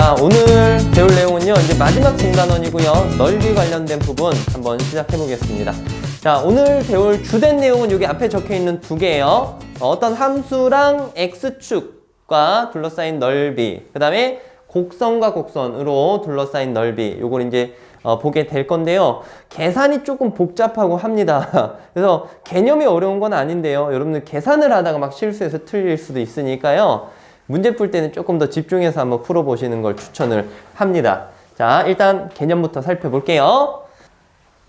자, 오늘 배울 내용은요, 이제 마지막 중단원이고요. 넓이 관련된 부분 한번 시작해 보겠습니다. 자, 오늘 배울 주된 내용은 여기 앞에 적혀 있는 두 개예요. 어떤 함수랑 x축과 둘러싸인 넓이, 그 다음에 곡선과 곡선으로 둘러싸인 넓이, 요걸 이제 보게 될 건데요. 계산이 조금 복잡하고 합니다. 그래서 개념이 어려운 건 아닌데요. 여러분들 계산을 하다가 막 실수해서 틀릴 수도 있으니까요. 문제 풀 때는 조금 더 집중해서 한번 풀어보시는 걸 추천을 합니다. 자, 일단 개념부터 살펴볼게요.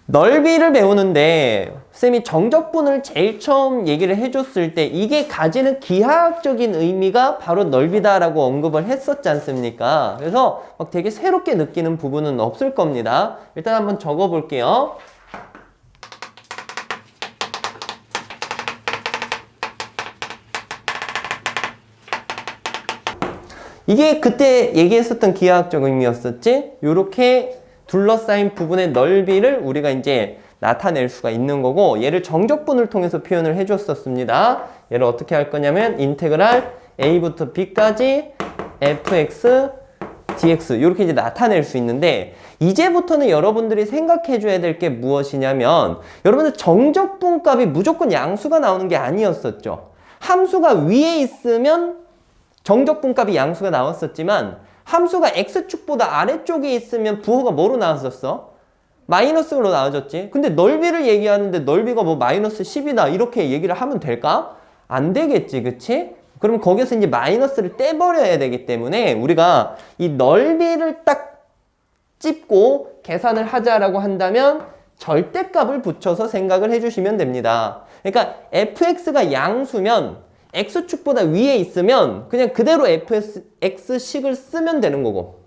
넓이를 배우는데 쌤이 정적분을 제일 처음 얘기를 해줬을 때 이게 가지는 기하학적인 의미가 바로 넓이다라고 언급을 했었지 않습니까? 그래서 막 되게 새롭게 느끼는 부분은 없을 겁니다. 일단 한번 적어볼게요. 이게 그때 얘기했었던 기하학적 의미였었지? 요렇게 둘러싸인 부분의 넓이를 우리가 이제 나타낼 수가 있는 거고, 얘를 정적분을 통해서 표현을 해줬었습니다. 얘를 어떻게 할 거냐면 인테그랄 a부터 b까지 fx dx 이렇게 이제 나타낼 수 있는데, 이제부터는 여러분들이 생각해 줘야 될 게 무엇이냐면, 여러분들 정적분 값이 무조건 양수가 나오는 게 아니었었죠. 함수가 위에 있으면 정적분 값이 양수가 나왔었지만, 함수가 x축보다 아래쪽에 있으면 부호가 뭐로 나왔었어? 마이너스로 나와졌지. 근데 넓이를 얘기하는데 넓이가 뭐 마이너스 10이다 이렇게 얘기를 하면 될까? 안 되겠지, 그치? 그럼 거기서 이제 마이너스를 떼버려야 되기 때문에 우리가 이 넓이를 딱 찝고 계산을 하자라고 한다면 절대값을 붙여서 생각을 해주시면 됩니다. 그러니까 fx가 양수면 x축보다 위에 있으면 그냥 그대로 x식을 쓰면 되는 거고,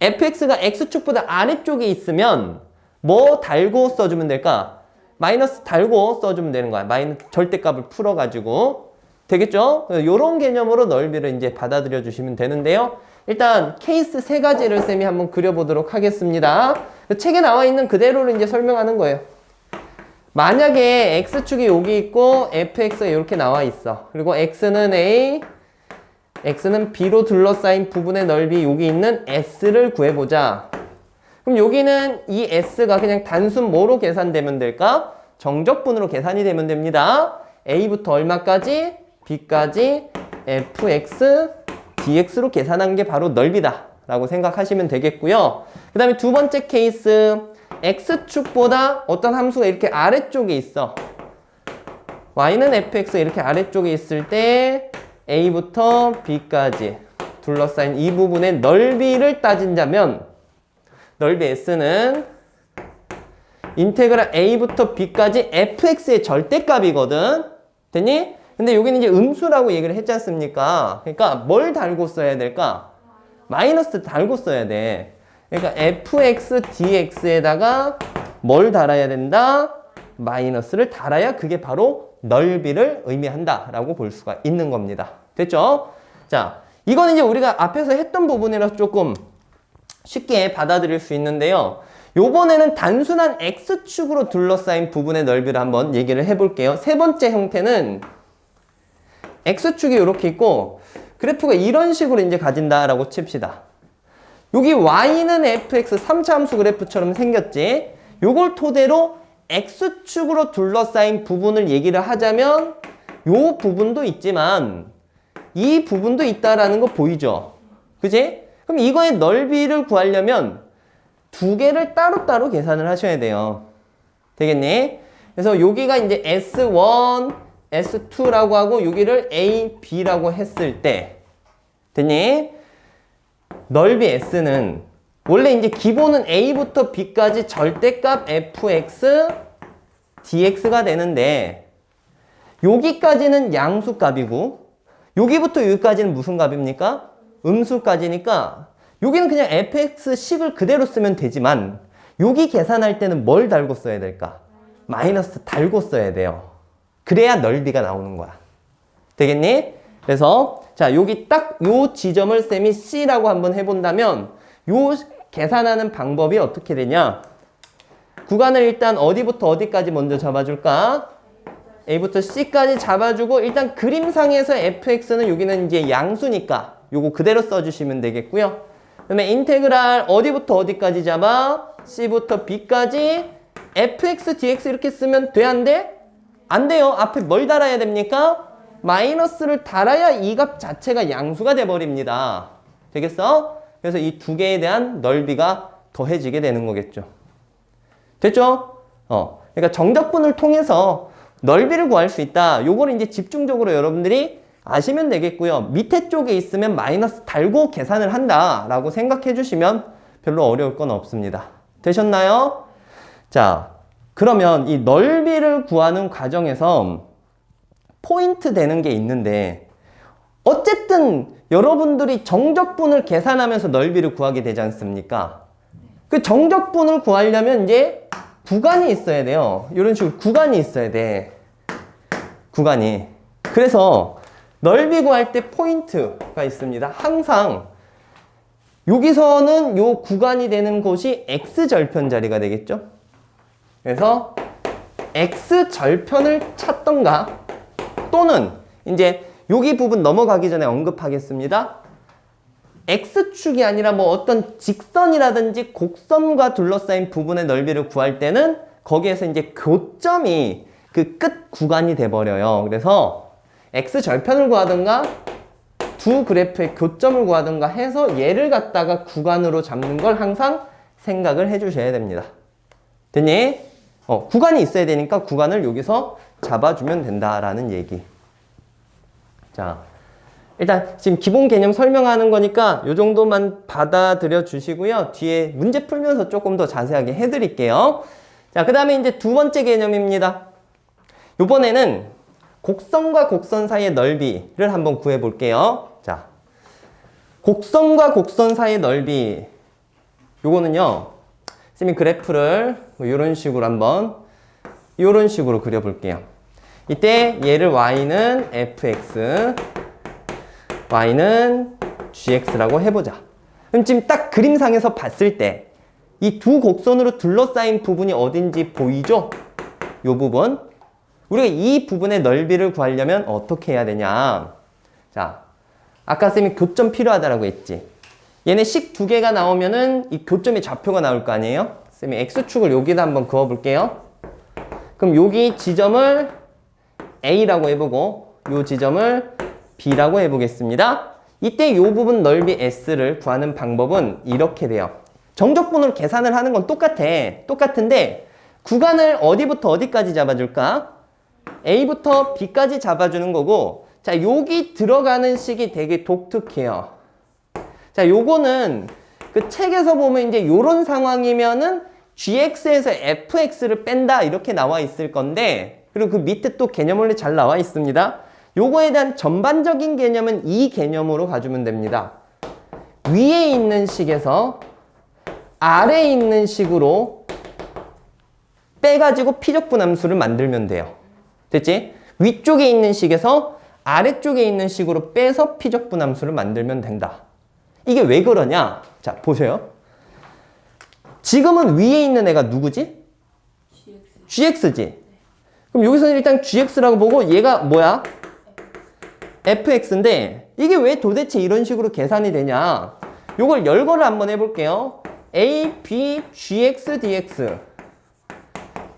fx가 x축보다 아래쪽에 있으면 뭐 달고 써주면 될까? 마이너스 달고 써주면 되는 거야. 절대값을 풀어가지고. 되겠죠? 이런 개념으로 넓이를 이제 받아들여 주시면 되는데요. 일단 케이스 세 가지를 쌤이 한번 그려보도록 하겠습니다. 책에 나와 있는 그대로를 이제 설명하는 거예요. 만약에 x축이 여기 있고 fx가 이렇게 나와 있어. 그리고 x는 a, x는 b로 둘러싸인 부분의 넓이 여기 있는 s를 구해보자. 그럼 여기는 이 s가 그냥 단순 뭐로 계산되면 될까? 정적분으로 계산이 되면 됩니다. a부터 얼마까지? b까지 fx dx로 계산한 게 바로 넓이다 라고 생각하시면 되겠고요. 그 다음에 두 번째 케이스, x축보다 어떤 함수가 이렇게 아래쪽에 있어. y는 fx가 이렇게 아래쪽에 있을 때 a부터 b까지 둘러싸인 이 부분의 넓이를 따진다면 넓이 s는 인테그랄 a부터 b까지 fx의 절대값이거든. 됐니? 근데 여기는 이제 음수라고 얘기를 했지 않습니까? 그러니까 뭘 달고 써야 될까? 마이너스 달고 써야 돼. 그러니까 fx dx에다가 뭘 달아야 된다? 마이너스를 달아야 그게 바로 넓이를 의미한다 라고 볼 수가 있는 겁니다. 됐죠? 자, 이건 이제 우리가 앞에서 했던 부분이라서 조금 쉽게 받아들일 수 있는데요. 요번에는 단순한 x축으로 둘러싸인 부분의 넓이를 한번 얘기를 해볼게요. 세 번째 형태는 x축이 이렇게 있고 그래프가 이런 식으로 이제 가진다라고 칩시다. 여기 y는 fx 3차 함수 그래프처럼 생겼지. 요걸 토대로 x축으로 둘러싸인 부분을 얘기를 하자면 요 부분도 있지만 이 부분도 있다라는 거 보이죠? 그지? 그럼 이거의 넓이를 구하려면 두 개를 따로따로 계산을 하셔야 돼요. 되겠니? 그래서 여기가 이제 S1, S2라고 하고 여기를 A, B라고 했을 때 됐니? 넓이 S는 원래 이제 기본은 A부터 B까지 절대값 fx, dx가 되는데 여기까지는 양수값이고 여기부터 여기까지는 무슨 값입니까? 음수까지니까 여기는 그냥 fx식을 그대로 쓰면 되지만 여기 계산할 때는 뭘 달고 써야 될까? 마이너스 달고 써야 돼요. 그래야 넓이가 나오는 거야. 되겠니? 그래서 자, 여기 딱 요 지점을 쌤이 C라고 한번 해본다면 요 계산하는 방법이 어떻게 되냐? 구간을 일단 어디부터 어디까지 먼저 잡아줄까? A부터 C까지 잡아주고 일단 그림상에서 fx는 여기는 이제 양수니까 요거 그대로 써주시면 되겠고요. 그다음에 인테그랄 어디부터 어디까지 잡아? C부터 B까지 fx, dx 이렇게 쓰면 돼, 안 돼? 안 돼요. 앞에 뭘 달아야 됩니까? 마이너스를 달아야 이 값 자체가 양수가 돼버립니다. 되겠어? 그래서 이 두 개에 대한 넓이가 더해지게 되는 거겠죠. 됐죠? 그러니까 정적분을 통해서 넓이를 구할 수 있다. 요거를 이제 집중적으로 여러분들이 아시면 되겠고요. 밑에 쪽에 있으면 마이너스 달고 계산을 한다라고 생각해 주시면 별로 어려울 건 없습니다. 되셨나요? 자, 그러면 이 넓이를 구하는 과정에서 포인트 되는 게 있는데 어쨌든 여러분들이 정적분을 계산하면서 넓이를 구하게 되지 않습니까? 그 정적분을 구하려면 이제 구간이 있어야 돼요. 이런 식으로 구간이 있어야 돼. 구간이. 그래서 넓이 구할 때 포인트가 있습니다. 항상 여기서는 요 구간이 되는 곳이 x절편 자리가 되겠죠? 그래서 x절편을 찾던가 또는 이제 여기 부분 넘어가기 전에 언급하겠습니다. x축이 아니라 뭐 어떤 직선이라든지 곡선과 둘러싸인 부분의 넓이를 구할 때는 거기에서 이제 교점이 그 끝 구간이 돼버려요. 그래서 x절편을 구하든가 두 그래프의 교점을 구하든가 해서 얘를 갖다가 구간으로 잡는 걸 항상 생각을 해주셔야 됩니다. 됐니? 구간이 있어야 되니까 구간을 여기서 잡아주면 된다라는 얘기. 자, 일단 지금 기본 개념 설명하는 거니까 이 정도만 받아들여 주시고요. 뒤에 문제 풀면서 조금 더 자세하게 해드릴게요. 자, 그 다음에 이제 두 번째 개념입니다. 이번에는 곡선과 곡선 사이의 넓이를 한번 구해 볼게요. 자, 곡선과 곡선 사이의 넓이. 요거는요, 쌤이 그래프를 뭐 이런 식으로 한번, 이런 식으로 그려 볼게요. 이때 얘를 y는 fx, y는 gx라고 해보자. 그럼 지금 딱 그림상에서 봤을 때 이 두 곡선으로 둘러싸인 부분이 어딘지 보이죠? 요 부분. 우리가 이 부분의 넓이를 구하려면 어떻게 해야 되냐? 자, 아까 쌤이 교점 필요하다라고 했지. 얘네 식 두 개가 나오면은 이 교점의 좌표가 나올 거 아니에요? 쌤이 x축을 여기다 한번 그어 볼게요. 그럼 여기 지점을 A라고 해보고 요 지점을 B라고 해보겠습니다. 이때 요 부분 넓이 S를 구하는 방법은 이렇게 돼요. 정적분으로 계산을 하는 건 똑같은데 구간을 어디부터 어디까지 잡아줄까? A부터 B까지 잡아주는 거고, 자, 여기 들어가는 식이 되게 독특해요. 자, 요거는 그 책에서 보면 이제 요런 상황이면은 gx에서 fx를 뺀다 이렇게 나와 있을 건데, 그리고 그 밑에 또 개념 원래 잘 나와 있습니다. 요거에 대한 전반적인 개념은 이 개념으로 가주면 됩니다. 위에 있는 식에서 아래에 있는 식으로 빼가지고 피적분함수를 만들면 돼요. 됐지? 위쪽에 있는 식에서 아래쪽에 있는 식으로 빼서 피적분함수를 만들면 된다. 이게 왜 그러냐? 자, 보세요. 지금은 위에 있는 애가 누구지? gx지. 그럼 여기서는 일단 gx라고 보고 얘가 뭐야? fx인데 이게 왜 도대체 이런 식으로 계산이 되냐? 요걸 열거를 한번 해볼게요. a, b, gx, dx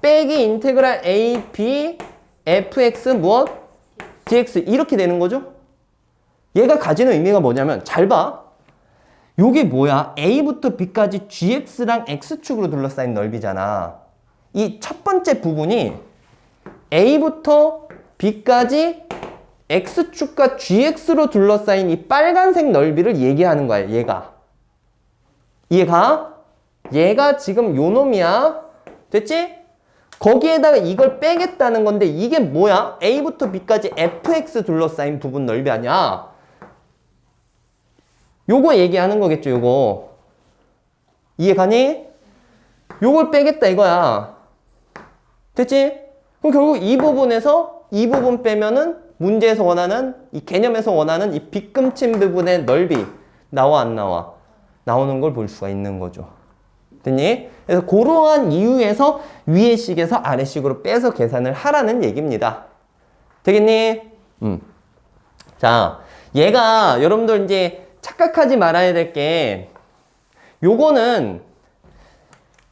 빼기 인테그랄 a, b, fx 무엇? dx 이렇게 되는 거죠? 얘가 가지는 의미가 뭐냐면 잘 봐. 요게 뭐야? a부터 b까지 gx랑 x축으로 둘러싸인 넓이잖아. 이 첫 번째 부분이 a부터 b까지 x축과 gx로 둘러싸인 이 빨간색 넓이를 얘기하는 거야, 얘가. 이해가? 얘가 지금 요 놈이야. 됐지? 거기에다가 이걸 빼겠다는 건데 이게 뭐야? a부터 b까지 fx 둘러싸인 부분 넓이 아니야? 요거 얘기하는 거겠죠, 요거. 이해가니? 요걸 빼겠다 이거야. 됐지? 그럼 결국 이 부분에서 이 부분 빼면은 문제에서 원하는, 이 개념에서 원하는 이 빗금친 부분의 넓이 나와 안 나와? 나오는 걸 볼 수가 있는 거죠. 됐니? 그래서 그러한 이유에서 위의 식에서 아래 식으로 빼서 계산을 하라는 얘기입니다. 되겠니? 자, 얘가 여러분들 이제 착각하지 말아야 될 게 요거는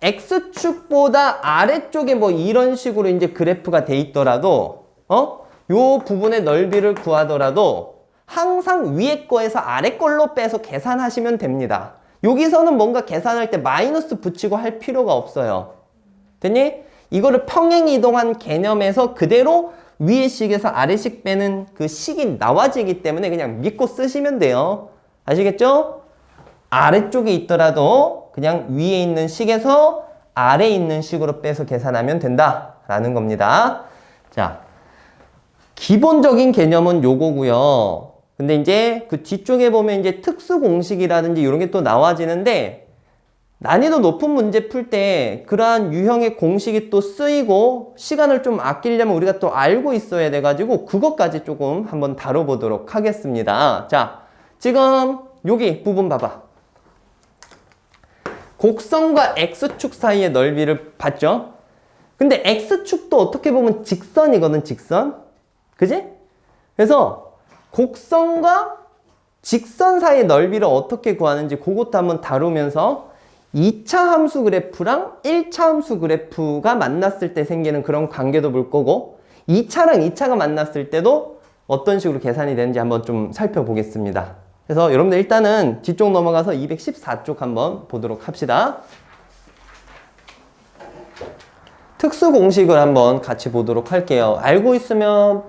X축보다 아래쪽에 뭐 이런 식으로 이제 그래프가 돼 있더라도, 요 부분의 넓이를 구하더라도 항상 위에 거에서 아래 걸로 빼서 계산하시면 됩니다. 여기서는 뭔가 계산할 때 마이너스 붙이고 할 필요가 없어요. 됐니? 이거를 평행 이동한 개념에서 그대로 위에 식에서 아래 식 빼는 그 식이 나와지기 때문에 그냥 믿고 쓰시면 돼요. 아시겠죠? 아래쪽에 있더라도 그냥 위에 있는 식에서 아래에 있는 식으로 빼서 계산하면 된다라는 겁니다. 자, 기본적인 개념은 요거고요. 근데 이제 그 뒤쪽에 보면 이제 특수 공식이라든지 이런 게 또 나와지는데, 난이도 높은 문제 풀 때 그러한 유형의 공식이 또 쓰이고 시간을 좀 아끼려면 우리가 또 알고 있어야 돼가지고 그것까지 조금 한번 다뤄보도록 하겠습니다. 자, 지금 여기 부분 봐봐. 곡선과 X축 사이의 넓이를 봤죠? 근데 X축도 어떻게 보면 직선이거든, 직선. 그지? 그래서 곡선과 직선 사이의 넓이를 어떻게 구하는지 그것도 한번 다루면서 2차 함수 그래프랑 1차 함수 그래프가 만났을 때 생기는 그런 관계도 볼 거고, 2차랑 2차가 만났을 때도 어떤 식으로 계산이 되는지 한번 좀 살펴보겠습니다. 그래서 여러분들 일단은 뒤쪽 넘어가서 214쪽 한번 보도록 합시다. 특수 공식을 한번 같이 보도록 할게요. 알고 있으면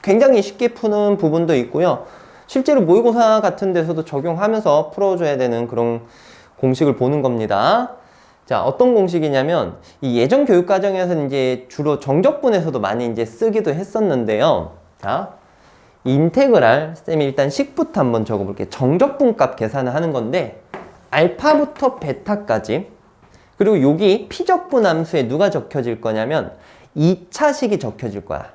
굉장히 쉽게 푸는 부분도 있고요. 실제로 모의고사 같은 데서도 적용하면서 풀어줘야 되는 그런 공식을 보는 겁니다. 자, 어떤 공식이냐면 이 예전 교육 과정에서 이제 주로 정적분에서도 많이 이제 쓰기도 했었는데요. 자, 인테그랄, 쌤이 일단 식부터 한번 적어볼게요. 정적분 값 계산을 하는 건데, 알파부터 베타까지, 그리고 여기 피적분 함수에 누가 적혀질 거냐면 2차식이 적혀질 거야.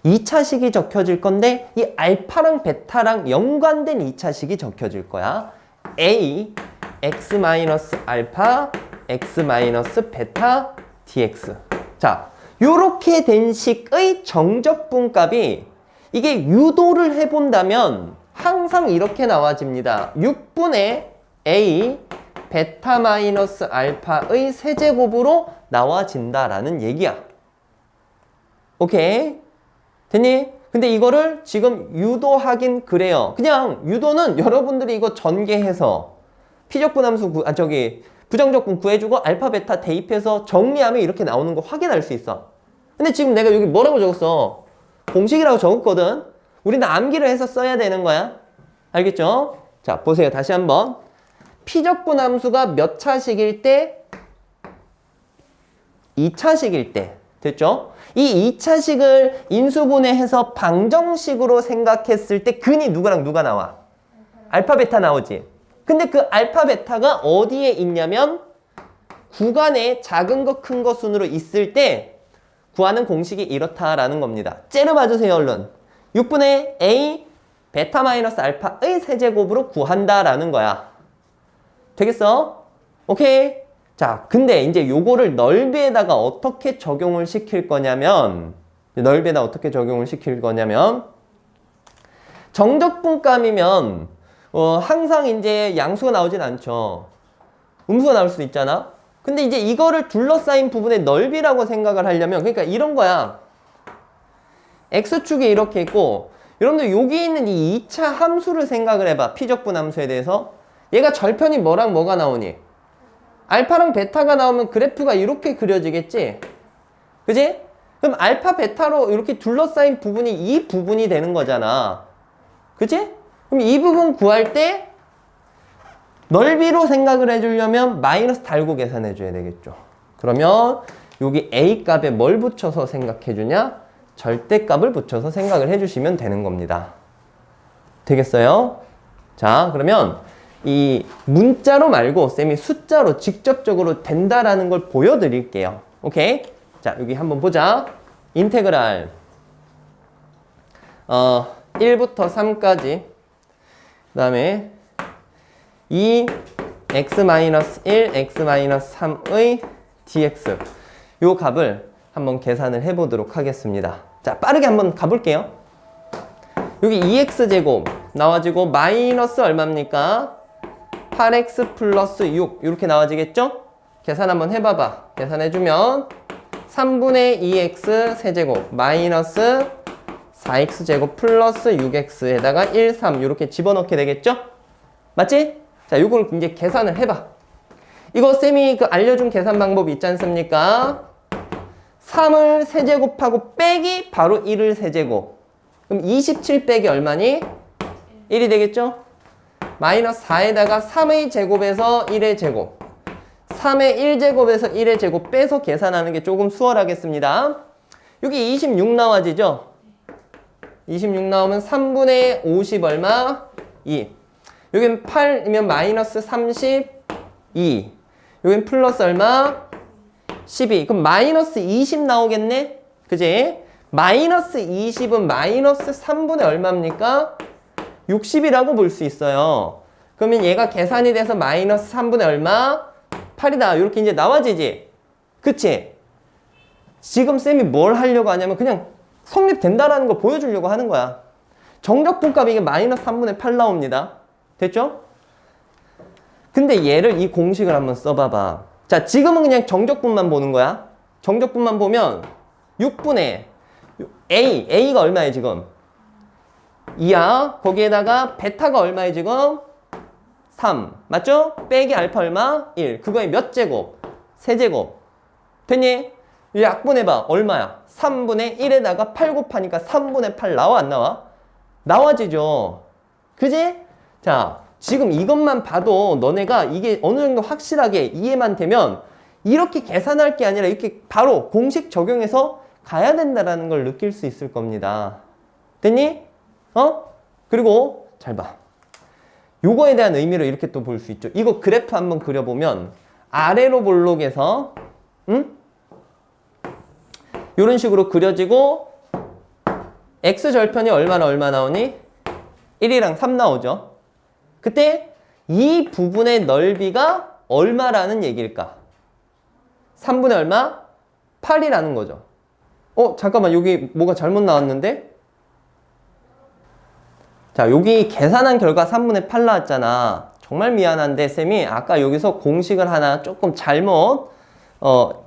2차식이 적혀질 건데 이 알파랑 베타랑 연관된 2차식이 적혀질 거야. A x-알파 x-베타 dx. 자, 요렇게 된 식의 정적분 값이, 이게 유도를 해본다면 항상 이렇게 나와집니다. 6분의 A 베타-알파의 세제곱으로 나와진다라는 얘기야. 오케이? 됐니? 근데 이거를 지금 유도하긴 그래요. 그냥 유도는 여러분들이 이거 전개해서 피적분 함수 부정적분 구해주고 알파 베타 대입해서 정리하면 이렇게 나오는 거 확인할 수 있어. 근데 지금 내가 여기 뭐라고 적었어? 공식이라고 적었거든? 우리는 암기를 해서 써야 되는 거야. 알겠죠? 자, 보세요. 다시 한번. 피적분 함수가 몇 차식일 때? 2차식일 때. 됐죠? 이 2차식을 인수분해해서 방정식으로 생각했을 때 근이 누구랑 누가 나와? 알파 베타 나오지? 근데 그 알파 베타가 어디에 있냐면 구간에 작은 거 큰 거 순으로 있을 때 구하는 공식이 이렇다라는 겁니다. 째려 봐주세요, 얼른. 6분의 A 베타-알파의 세제곱으로 구한다라는 거야. 되겠어? 오케이? 자, 근데 이제 요거를 넓이에다가 어떻게 적용을 시킬 거냐면, 정적분감이면 항상 이제 양수가 나오진 않죠. 음수가 나올 수도 있잖아. 근데 이제 이거를 둘러싸인 부분의 넓이라고 생각을 하려면, 그러니까 이런 거야. X축이 이렇게 있고, 여러분들 여기 있는 이 2차 함수를 생각을 해봐. 피적분 함수에 대해서. 얘가 절편이 뭐랑 뭐가 나오니? 알파랑 베타가 나오면 그래프가 이렇게 그려지겠지? 그지? 그럼 알파, 베타로 이렇게 둘러싸인 부분이 이 부분이 되는 거잖아. 그지? 그럼 이 부분 구할 때 넓이로 생각을 해주려면 마이너스 달고 계산해 줘야 되겠죠. 그러면 여기 A 값에 뭘 붙여서 생각해 주냐? 절대값을 붙여서 생각을 해주시면 되는 겁니다. 되겠어요? 자, 그러면 이 문자로 말고 쌤이 숫자로 직접적으로 된다라는 걸 보여드릴게요. 오케이? 자, 여기 한번 보자. 인테그랄 1부터 3까지, 그 다음에 2 x-1, x-3의 dx, 요 값을 한번 계산을 해보도록 하겠습니다. 자, 빠르게 한번 가볼게요. 여기 2x제곱 나와지고 마이너스 얼마입니까? 8x 플러스 6 이렇게 나와지겠죠? 계산 한번 해봐봐. 계산해주면 3분의 2x 세제곱 마이너스 4x제곱 플러스 6x에다가 1, 3 이렇게 집어넣게 되겠죠? 맞지? 자, 이걸 이제 계산을 해봐. 이거 쌤이 그 알려준 계산 방법이 있지 않습니까? 3을 세제곱하고 빼기 바로 1을 세제곱. 그럼 27 빼기 얼마니? 1이 되겠죠? 마이너스 4에다가 3의 제곱에서 1의 제곱. 3의 1제곱에서 1의 제곱 빼서 계산하는 게 조금 수월하겠습니다. 여기 26 나와지죠? 26 나오면 3분의 50 얼마? 2. 여긴 8이면 마이너스 32. 여긴 플러스 얼마? 12. 그럼 마이너스 20 나오겠네? 그지? 마이너스 20은 마이너스 3분의 얼마입니까? 60이라고 볼 수 있어요. 그러면 얘가 계산이 돼서 마이너스 3분의 얼마? 8이다. 이렇게 이제 나와지지? 그치? 지금 쌤이 뭘 하려고 하냐면 그냥 성립된다라는 걸 보여주려고 하는 거야. 정적분값이 이게 마이너스 3분의 8 나옵니다. 됐죠? 근데 얘를 이 공식을 한번 써봐봐. 자, 지금은 그냥 정적분만 보는 거야. 정적분만 보면 6분의 A가 얼마야 지금? 2야. 거기에다가 베타가 얼마야 지금? 3. 맞죠? 빼기 알파 얼마? 1. 그거에 몇 제곱? 세제곱. 됐니? 약분해봐. 얼마야? 3분의 1에다가 8 곱하니까 3분의 8 나와 안 나와? 나와지죠. 그지? 자, 지금 이것만 봐도 너네가 이게 어느 정도 확실하게 이해만 되면 이렇게 계산할 게 아니라 이렇게 바로 공식 적용해서 가야 된다라는 걸 느낄 수 있을 겁니다. 됐니? 그리고 잘 봐. 요거에 대한 의미로 이렇게 또 볼 수 있죠. 이거 그래프 한번 그려보면 아래로 볼록에서 이런 식으로 그려지고 x절편이 얼마 나오니? 1이랑 3 나오죠. 그때 이 부분의 넓이가 얼마라는 얘기일까? 3분의 얼마? 8이라는 거죠. 잠깐만 여기 뭐가 잘못 나왔는데? 자, 여기 계산한 결과 3분의 8 나왔잖아. 정말 미안한데 쌤이 아까 여기서 공식을 하나 조금 잘못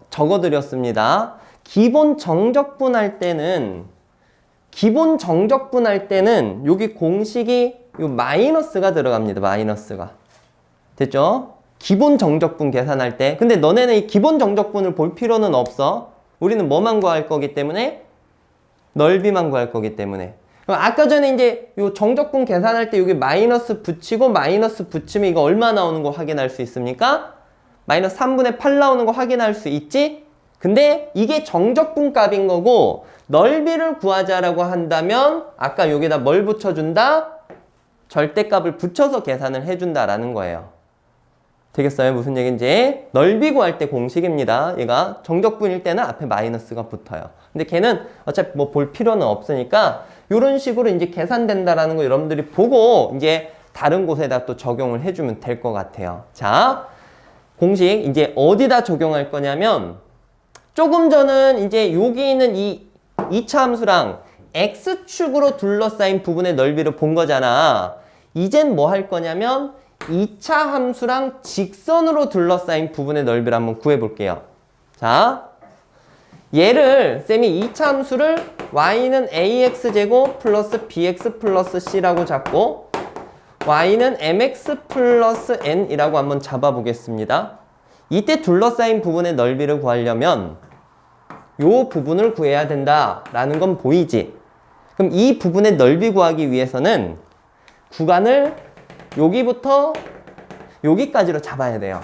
적어드렸습니다. 기본 정적분 할 때는 여기 공식이 요 마이너스가 들어갑니다. 마이너스가. 됐죠? 기본 정적분 계산할 때. 근데 너네는 이 기본 정적분을 볼 필요는 없어. 우리는 뭐만 구할 거기 때문에? 넓이만 구할 거기 때문에. 그럼 아까 전에 이제 요 정적분 계산할 때 여기 마이너스 붙이고 마이너스 붙이면 이거 얼마 나오는 거 확인할 수 있습니까? 마이너스 3분의 8 나오는 거 확인할 수 있지? 근데 이게 정적분 값인 거고 넓이를 구하자라고 한다면 아까 여기다 뭘 붙여준다? 절대값을 붙여서 계산을 해준다라는 거예요. 되겠어요? 무슨 얘기인지? 넓이 구할 때 공식입니다. 얘가 정적분일 때는 앞에 마이너스가 붙어요. 근데 걔는 어차피 뭐 볼 필요는 없으니까 이런 식으로 이제 계산된다라는 거 여러분들이 보고 이제 다른 곳에다 또 적용을 해주면 될 것 같아요. 자, 공식 이제 어디다 적용할 거냐면 조금 전은 이제 여기 있는 이 2차 함수랑 x축으로 둘러싸인 부분의 넓이를 본 거잖아. 이젠 뭐 할 거냐면 2차 함수랑 직선으로 둘러싸인 부분의 넓이를 한번 구해볼게요. 자, 얘를 쌤이 2차 함수를 y는 ax제곱 플러스 bx 플러스 c라고 잡고 y는 mx 플러스 n이라고 한번 잡아보겠습니다. 이때 둘러싸인 부분의 넓이를 구하려면 요 부분을 구해야 된다라는 건 보이지? 그럼 이 부분의 넓이 구하기 위해서는 구간을 여기부터 여기까지로 잡아야 돼요.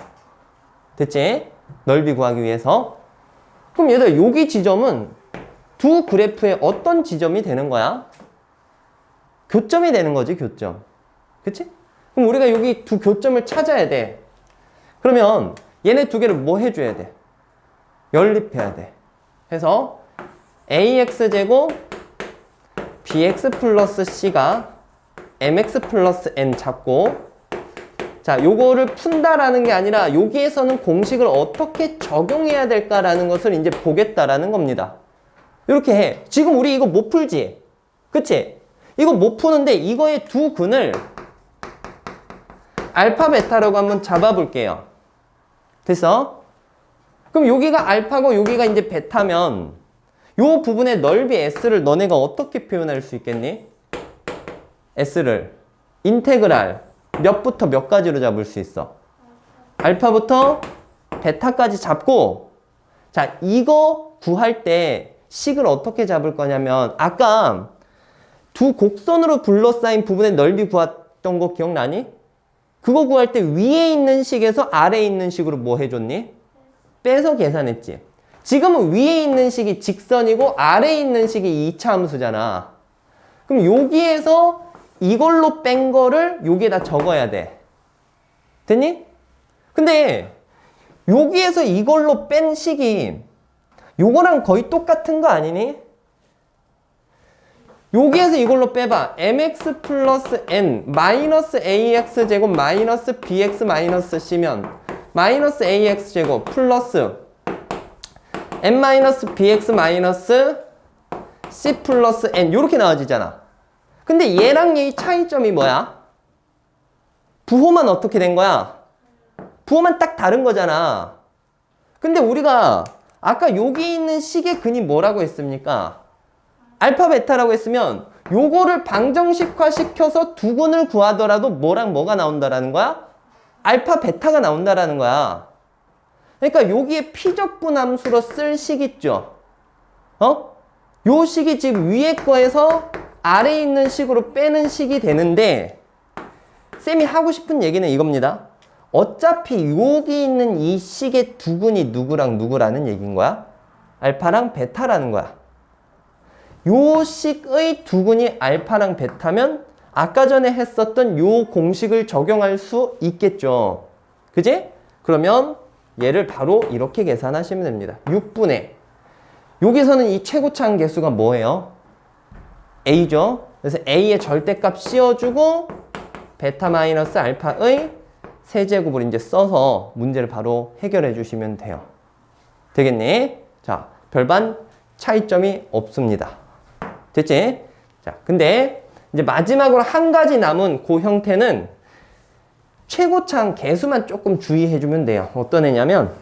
됐지? 넓이 구하기 위해서. 그럼 얘들아 여기 지점은 두 그래프의 어떤 지점이 되는 거야? 교점이 되는 거지, 교점. 그치? 그럼 우리가 여기 두 교점을 찾아야 돼. 그러면 얘네 두 개를 뭐 해줘야 돼? 연립해야 돼. 해서 ax제곱 bx 플러스 c가 mx 플러스 n 잡고 자, 요거를 푼다라는 게 아니라 여기에서는 공식을 어떻게 적용해야 될까라는 것을 이제 보겠다라는 겁니다. 이렇게 해. 지금 우리 이거 못 풀지? 그치? 이거 못 푸는데 이거의 두 근을 알파 베타라고 한번 잡아볼게요. 됐어? 그럼 여기가 알파고 여기가 이제 베타면 요 부분의 넓이 S를 너네가 어떻게 표현할 수 있겠니? S를 인테그랄 몇부터 몇 가지로 잡을 수 있어? 알파부터 베타까지 잡고, 자, 이거 구할 때 식을 어떻게 잡을 거냐면 아까 두 곡선으로 둘러싸인 부분의 넓이 구했던 거 기억나니? 그거 구할 때 위에 있는 식에서 아래에 있는 식으로 뭐 해줬니? 빼서 계산했지. 지금은 위에 있는 식이 직선이고 아래에 있는 식이 2차 함수잖아. 그럼 여기에서 이걸로 뺀 거를 여기에다 적어야 돼. 됐니? 근데 여기에서 이걸로 뺀 식이 요거랑 거의 똑같은 거 아니니? 여기에서 이걸로 빼봐. mx 플러스 n 마이너스 ax 제곱 마이너스 bx 마이너스 c면 마이너스 ax 제곱 플러스 n 마이너스 bx 마이너스 c 플러스 n 요렇게 나와지잖아. 근데 얘랑 얘의 차이점이 뭐야? 부호만 어떻게 된 거야? 부호만 딱 다른 거잖아. 근데 우리가 아까 여기 있는 식의 근이 뭐라고 했습니까? 알파 베타라고 했으면 요거를 방정식화 시켜서 두 근을 구하더라도 뭐랑 뭐가 나온다라는 거야? 알파 베타가 나온다라는 거야. 그러니까 여기에 피적분함수로 쓸 식 있죠? 요 식이 지금 위에 거에서 아래에 있는 식으로 빼는 식이 되는데, 쌤이 하고 싶은 얘기는 이겁니다. 어차피 여기 있는 이 식의 두 근이 누구랑 누구라는 얘기인 거야? 알파랑 베타라는 거야. 요 식의 두 근이 알파랑 베타면 아까 전에 했었던 요 공식을 적용할 수 있겠죠. 그지? 그러면 얘를 바로 이렇게 계산하시면 됩니다. 6분의 여기서는 이 최고차항 계수가 뭐예요? A죠. 그래서 A의 절대값 씌워주고 베타 마이너스 알파의 세제곱을 이제 써서 문제를 바로 해결해 주시면 돼요. 되겠니? 자, 별반 차이점이 없습니다. 됐지? 자, 근데 이제 마지막으로 한 가지 남은 그 형태는 최고차항 계수만 조금 주의해 주면 돼요. 어떤 애냐면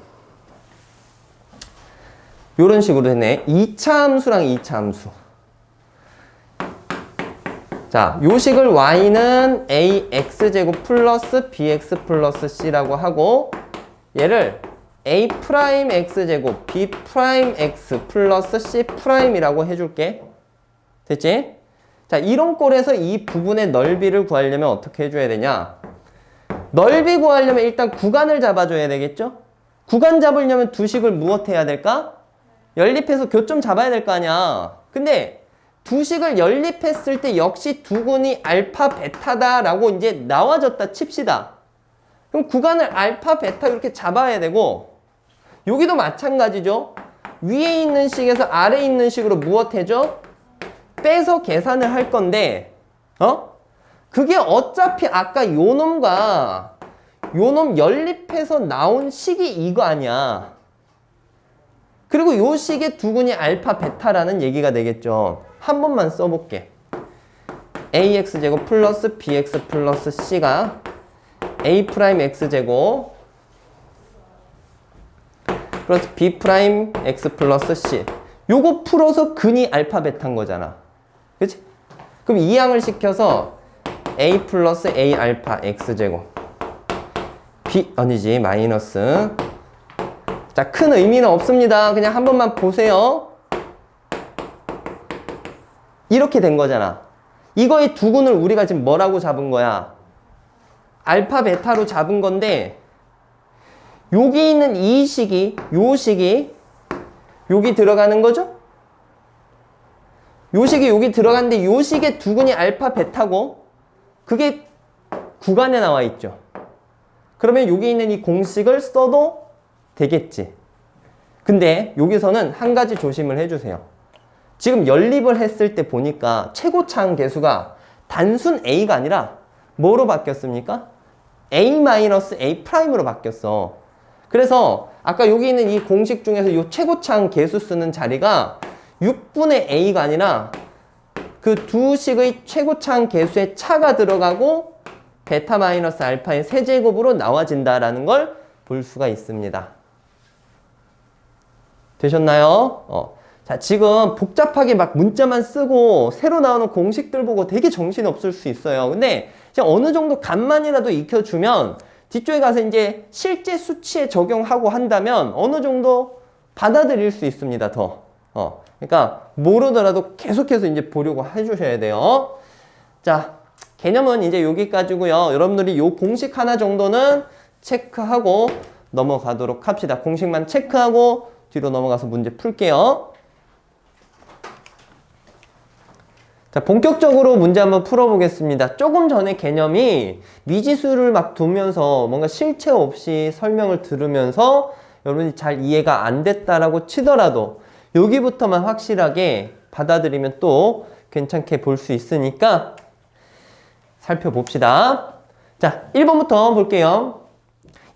요런 식으로 되네. 2차 함수랑 2차 함수. 자, 요 식을 y는 ax제곱 플러스 bx 플러스 c라고 하고 얘를 a 프라임 x제곱 b 프라임 x 플러스 c 프라임이라고 해줄게. 됐지? 자, 이런 꼴에서 이 부분의 넓이를 구하려면 어떻게 해줘야 되냐? 넓이 구하려면 일단 구간을 잡아줘야 되겠죠? 구간 잡으려면 두 식을 무엇해야 될까? 연립해서 교점 잡아야 될 거 아니야. 근데 두 식을 연립했을 때 역시 두 근이 알파 베타다라고 이제 나와졌다 칩시다. 그럼 구간을 알파 베타 이렇게 잡아야 되고, 여기도 마찬가지죠. 위에 있는 식에서 아래에 있는 식으로 무엇해줘? 빼서 계산을 할 건데, 그게 어차피 아까 요 놈과 요 놈 연립해서 나온 식이 이거 아니야. 그리고 요 식의 두 근이 알파 베타라는 얘기가 되겠죠. 한 번만 써볼게. ax제곱 플러스 bx 플러스 c가 a 프라임 x제곱 플러스 b 프라임 x 플러스 c. 요거 풀어서 근이 알파 베타인 거잖아. 그치? 그럼 이항을 시켜서 a 플러스 a 알파 x제곱 b 아니지 마이너스. 자, 큰 의미는 없습니다. 그냥 한 번만 보세요. 이렇게 된 거잖아. 이거의 두 근을 우리가 지금 뭐라고 잡은 거야? 알파 베타로 잡은 건데, 여기 있는 이 식이, 요 식이 여기 들어가는 거죠? 요 식이 여기 들어가는데 요 식의 두 근이 알파 베타고 그게 구간에 나와 있죠. 그러면 여기 있는 이 공식을 써도 되겠지. 근데 여기서는 한 가지 조심을 해주세요. 지금 연립을 했을 때 보니까 최고차항 계수가 단순 A가 아니라 뭐로 바뀌었습니까? A-A 프라임으로 바뀌었어. 그래서 아까 여기 있는 이 공식 중에서 이 최고차항 계수 쓰는 자리가 6분의 A가 아니라 그 두 식의 최고차항 계수에 차가 들어가고 베타 마이너스 알파의 세제곱으로 나와진다라는 걸 볼 수가 있습니다. 되셨나요? 자, 지금 복잡하게 막 문자만 쓰고 새로 나오는 공식들 보고 되게 정신이 없을 수 있어요. 근데 그냥 어느 정도 감만이라도 익혀주면 뒤쪽에 가서 이제 실제 수치에 적용하고 한다면 어느 정도 받아들일 수 있습니다, 더. 그러니까 모르더라도 계속해서 이제 보려고 해주셔야 돼요. 자, 개념은 이제 여기까지고요. 여러분들이 요 공식 하나 정도는 체크하고 넘어가도록 합시다. 공식만 체크하고 뒤로 넘어가서 문제 풀게요. 자, 본격적으로 문제 한번 풀어보겠습니다. 조금 전에 개념이 미지수를 막 두면서 뭔가 실체 없이 설명을 들으면서 여러분이 잘 이해가 안 됐다라고 치더라도 여기부터만 확실하게 받아들이면 또 괜찮게 볼 수 있으니까 살펴봅시다. 자, 1번부터 볼게요.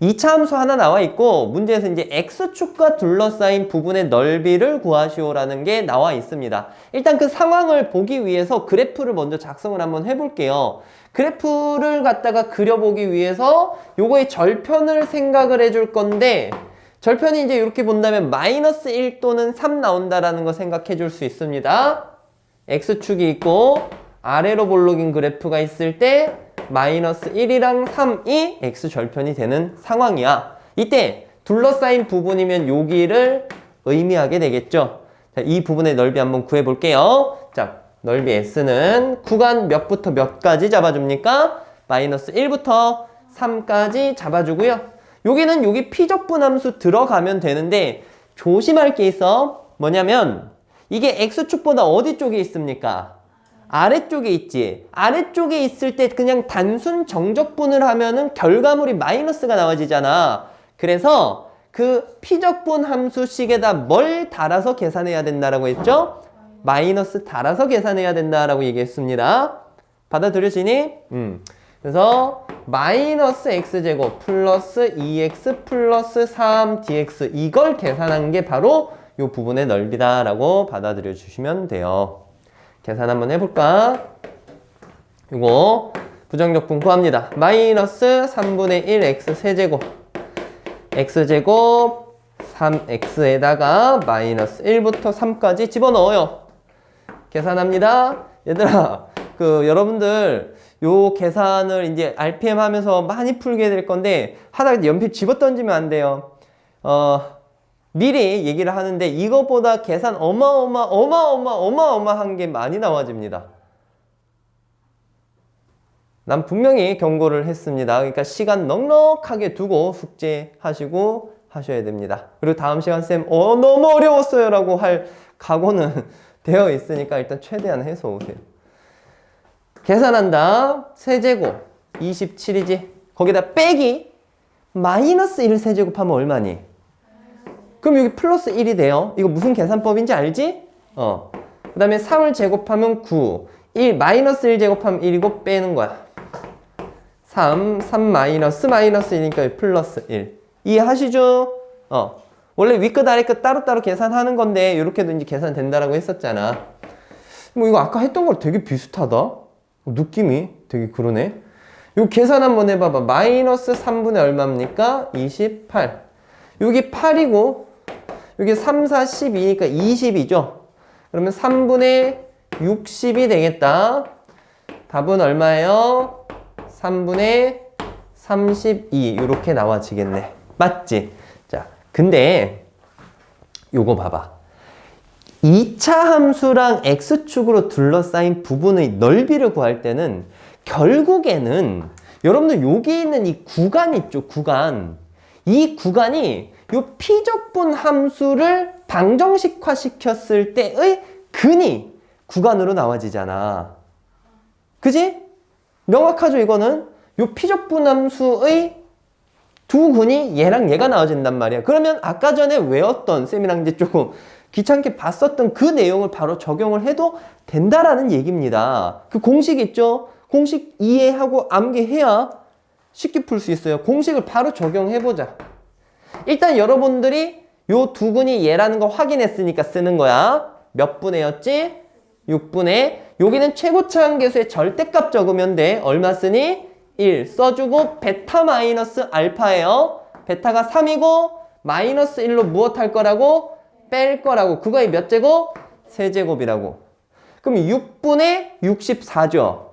2차 함수 하나 나와 있고 문제에서 이제 x축과 둘러싸인 부분의 넓이를 구하시오라는 게 나와 있습니다. 일단 그 상황을 보기 위해서 그래프를 먼저 작성을 한번 해볼게요. 그래프를 갖다가 그려보기 위해서 요거의 절편을 생각을 해줄 건데 절편이 이제 이렇게 본다면 마이너스 1 또는 3 나온다라는 거 생각해 줄 수 있습니다. x축이 있고 아래로 볼록인 그래프가 있을 때 마이너스 1이랑 3이 x절편이 되는 상황이야. 이때 둘러싸인 부분이면 여기를 의미하게 되겠죠. 자, 이 부분의 넓이 한번 구해볼게요. 자, 넓이 s는 구간 몇부터 몇까지 잡아줍니까? 마이너스 1부터 3까지 잡아주고요. 여기는 여기 피적분함수 들어가면 되는데 조심할 게 있어. 뭐냐면 이게 x축보다 어디 쪽에 있습니까? 아래쪽에 있지. 아래쪽에 있을 때 그냥 단순 정적분을 하면은 결과물이 마이너스가 나와지잖아. 그래서 그 피적분 함수식에다 뭘 달아서 계산해야 된다라고 했죠? 마이너스 달아서 계산해야 된다라고 얘기했습니다. 받아들여지니? 그래서 마이너스 x제곱 플러스 2x 플러스 3dx 이걸 계산한 게 바로 이 부분의 넓이다라고 받아들여 주시면 돼요. 계산 한번 해볼까? 이거 부정적분 구합니다. 마이너스 3분의 1 x 세제곱 x제곱 3x에다가 마이너스 1부터 3까지 집어넣어요. 계산합니다. 얘들아, 여러분들 요 계산을 이제 RPM 하면서 많이 풀게 될 건데 하다가 연필 집어 던지면 안 돼요. 미리 얘기를 하는데 이것보다 계산 어마어마한 게 많이 나와집니다. 난 분명히 경고를 했습니다. 그러니까 시간 넉넉하게 두고 숙제하시고 하셔야 됩니다. 그리고 다음 시간 쌤 너무 어려웠어요 라고 할 각오는 되어 있으니까 일단 최대한 해서 오세요. 계산한다. 세제곱 27이지. 거기다 빼기 마이너스 1 세제곱하면 얼마니? 그럼 여기 플러스 1이 돼요. 이거 무슨 계산법인지 알지? 그 다음에 3을 제곱하면 9. 1 마이너스 1 제곱하면 1이고 빼는 거야. 3 마이너스 1이니까 플러스 1. 이해하시죠? 원래 윗끝 아래끝 따로따로 계산하는 건데 이렇게도 이제 계산된다라고 했었잖아. 뭐 이거 아까 했던 거 되게 비슷하다. 느낌이 되게 그러네. 이거 계산 한번 해봐봐. 마이너스 3분의 얼마입니까? 28. 여기 8이고 여기 3, 4, 12니까 20이죠. 그러면 3분의 60이 되겠다. 답은 얼마예요? 3분의 32 이렇게 나와지겠네. 맞지? 자, 근데 요거 봐봐. 2차 함수랑 x축으로 둘러싸인 부분의 넓이를 구할 때는 결국에는 여러분들 여기 있는 이 구간 있죠? 구간. 이 구간이 요 피적분 함수를 방정식화 시켰을 때의 근이 구간으로 나와지잖아. 그지? 명확하죠, 이거는? 요 피적분 함수의 두 근이 얘랑 얘가 나와진단 말이야. 그러면 아까 전에 외웠던, 쌤이랑 이제 조금 귀찮게 봤었던 그 내용을 바로 적용을 해도 된다라는 얘기입니다. 그 공식 있죠? 공식 이해하고 암기해야 쉽게 풀 수 있어요. 공식을 바로 적용해보자. 일단 여러분들이 요 두 근이 얘라는 거 확인했으니까 쓰는 거야. 몇 분의였지? 6분의. 여기는 최고차항계수의 절대값 적으면 돼. 얼마 쓰니? 1 써주고 베타 마이너스 알파예요. 베타가 3이고 마이너스 1로 무엇 할 거라고? 뺄 거라고. 그거의 몇 제곱? 세제곱이라고. 그럼 6분의 64죠.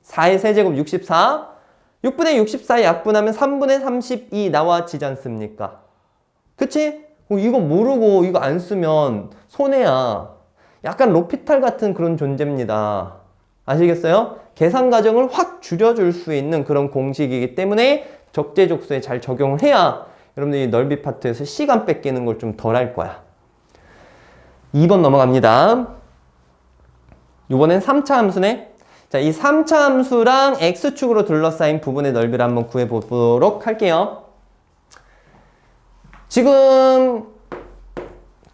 4의 세제곱 64. 6분의 64 약분하면 3분의 32 나와지지 않습니까? 그치? 이거 모르고 이거 안 쓰면 손해야. 약간 로피탈 같은 그런 존재입니다. 아시겠어요? 계산 과정을 확 줄여줄 수 있는 그런 공식이기 때문에 적재적소에 잘 적용을 해야 여러분들이 넓이 파트에서 시간 뺏기는 걸 좀 덜 할 거야. 2번 넘어갑니다. 이번엔 3차 함수네. 자, 이 3차 함수랑 x축으로 둘러싸인 부분의 넓이를 한번 구해보도록 할게요. 지금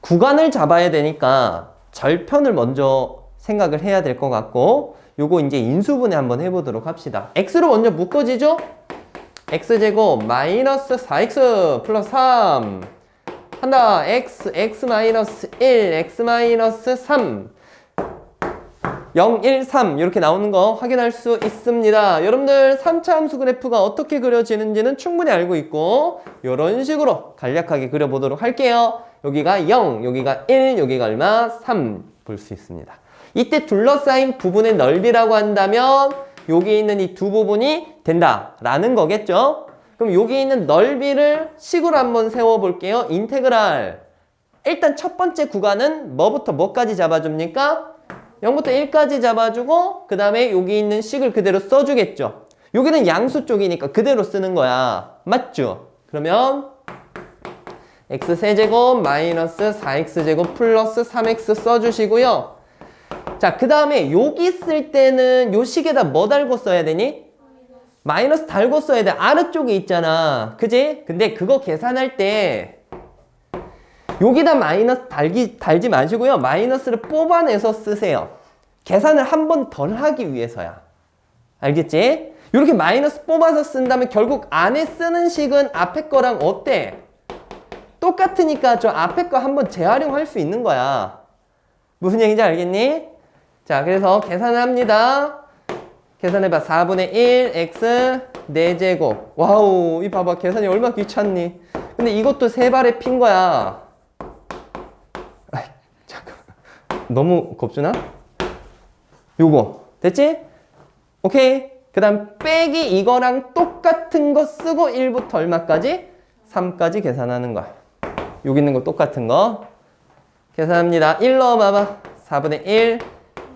구간을 잡아야 되니까 절편을 먼저 생각을 해야 될 것 같고, 요거 이제 인수분해 한번 해보도록 합시다. x로 먼저 묶어지죠? x제곱 마이너스 4x 플러스 3 한다. x 마이너스 1 x 마이너스 3 0, 1, 3 이렇게 나오는 거 확인할 수 있습니다. 여러분들 3차 함수 그래프가 어떻게 그려지는지는 충분히 알고 있고, 이런 식으로 간략하게 그려보도록 할게요. 여기가 0, 여기가 1, 여기가 얼마? 3 볼 수 있습니다. 이때 둘러싸인 부분의 넓이라고 한다면 여기 있는 이 두 부분이 된다라는 거겠죠? 그럼 여기 있는 넓이를 식으로 한번 세워볼게요. 인테그랄. 일단 첫 번째 구간은 뭐부터 뭐까지 잡아줍니까? 0부터 1까지 잡아주고 그 다음에 여기 있는 식을 그대로 써주겠죠. 여기는 양수 쪽이니까 그대로 쓰는 거야. 맞죠? 그러면 x세제곱 마이너스 4x제곱 플러스 3x 써주시고요. 자, 그 다음에 여기 쓸 때는 요 식에다 뭐 달고 써야 되니? 마이너스 달고 써야 돼. 아래쪽에 있잖아. 그지? 근데 그거 계산할 때 여기다 마이너스 달지 마시고요. 마이너스를 뽑아내서 쓰세요. 계산을 한 번 덜 하기 위해서야. 알겠지? 이렇게 마이너스 뽑아서 쓴다면 결국 안에 쓰는 식은 앞에 거랑 어때? 똑같으니까 저 앞에 거 한번 재활용할 수 있는 거야. 무슨 얘기인지 알겠니? 자, 그래서 계산을 합니다. 계산해봐. 4분의 1 x 4제곱. 와우, 이 봐봐. 계산이 얼마나 귀찮니? 근데 이것도 세 발에 핀 거야. 아이, 잠깐. 너무 겁주나? 요거. 됐지? 오케이. 그 다음 빼기 이거랑 똑같은 거 쓰고 1부터 얼마까지? 3까지 계산하는 거야. 여기 있는 거 똑같은 거. 계산합니다. 1 넣어봐봐. 4분의 1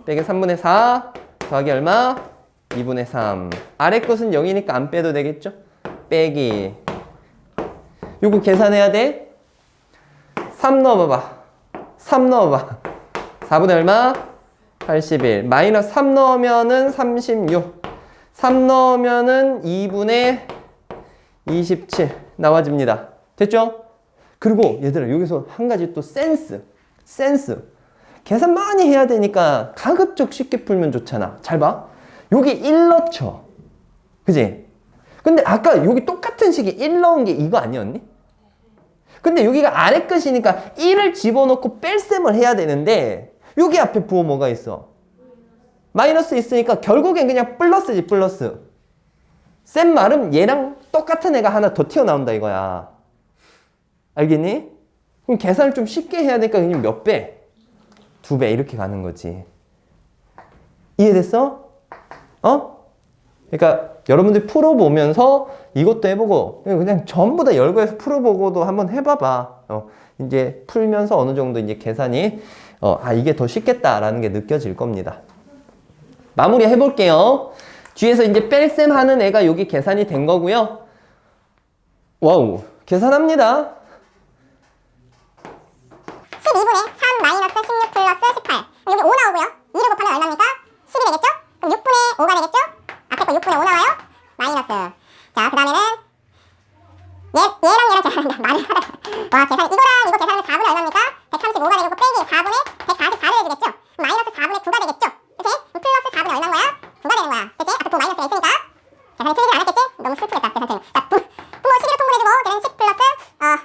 빼기 3분의 4 더하기 얼마? 2분의 3. 아래 것은 0이니까 안 빼도 되겠죠? 빼기. 요거 계산해야 돼. 3 넣어봐봐. 3 넣어봐. 4분의 얼마? 81. 마이너스 3 넣으면은 36. 3 넣으면은 2분의 27 나와집니다. 됐죠? 그리고 얘들아, 여기서 한 가지 또 센스. 계산 많이 해야 되니까 가급적 쉽게 풀면 좋잖아. 잘 봐. 여기 1 넣죠. 그지? 근데 아까 여기 똑같은 식이 1 넣은 게 이거 아니었니? 근데 여기가 아래 끝이니까 1을 집어넣고 뺄셈을 해야 되는데 여기 앞에 부호 뭐가 있어? 마이너스 있으니까 결국엔 그냥 플러스지, 플러스. 쌤 말은 얘랑 똑같은 애가 하나 더 튀어나온다 이거야. 알겠니? 그럼 계산을 좀 쉽게 해야 되니까 그냥 몇 배? 2배 이렇게 가는 거지. 이해됐어? 그러니까 여러분들 풀어보면서 이것도 해보고 그냥 전부 다 열거해서 풀어보고도 한번 해봐봐. 이제 풀면서 어느 정도 이제 계산이 이게 더 쉽겠다라는 게 느껴질 겁니다. 마무리 해볼게요. 뒤에서 이제 뺄셈 하는 애가 여기 계산이 된 거고요. 와우, 계산합니다. 12분의 3 마이너스 16 플러스 18. 여기 5 나오고요. 2를 곱하면 얼마입니까? 10이 되겠죠? 그럼 6분의 5가 되겠죠? 앞에 거 6분의 5 나와요? 마이너스. 자, 그 다음에는 얘랑 계산한다. 말을 하다가. 와, 계산, 이거랑 이거 계산하면 4분의 얼마입니까? 135가 되고 빼기 4분의 144를 해주겠죠? 마이너스 4분의 9가 되겠죠? 그치? 플러스 4분의 얼마인 거야? 9가 되는 거야. 그치? 앞에 부 마이너스가 있으니까. 계산이 틀리지 않았겠지? 너무 슬프겠다, 계산 틀리면. 자, 부모 11을 통분해주고, 걔는 10 플러스,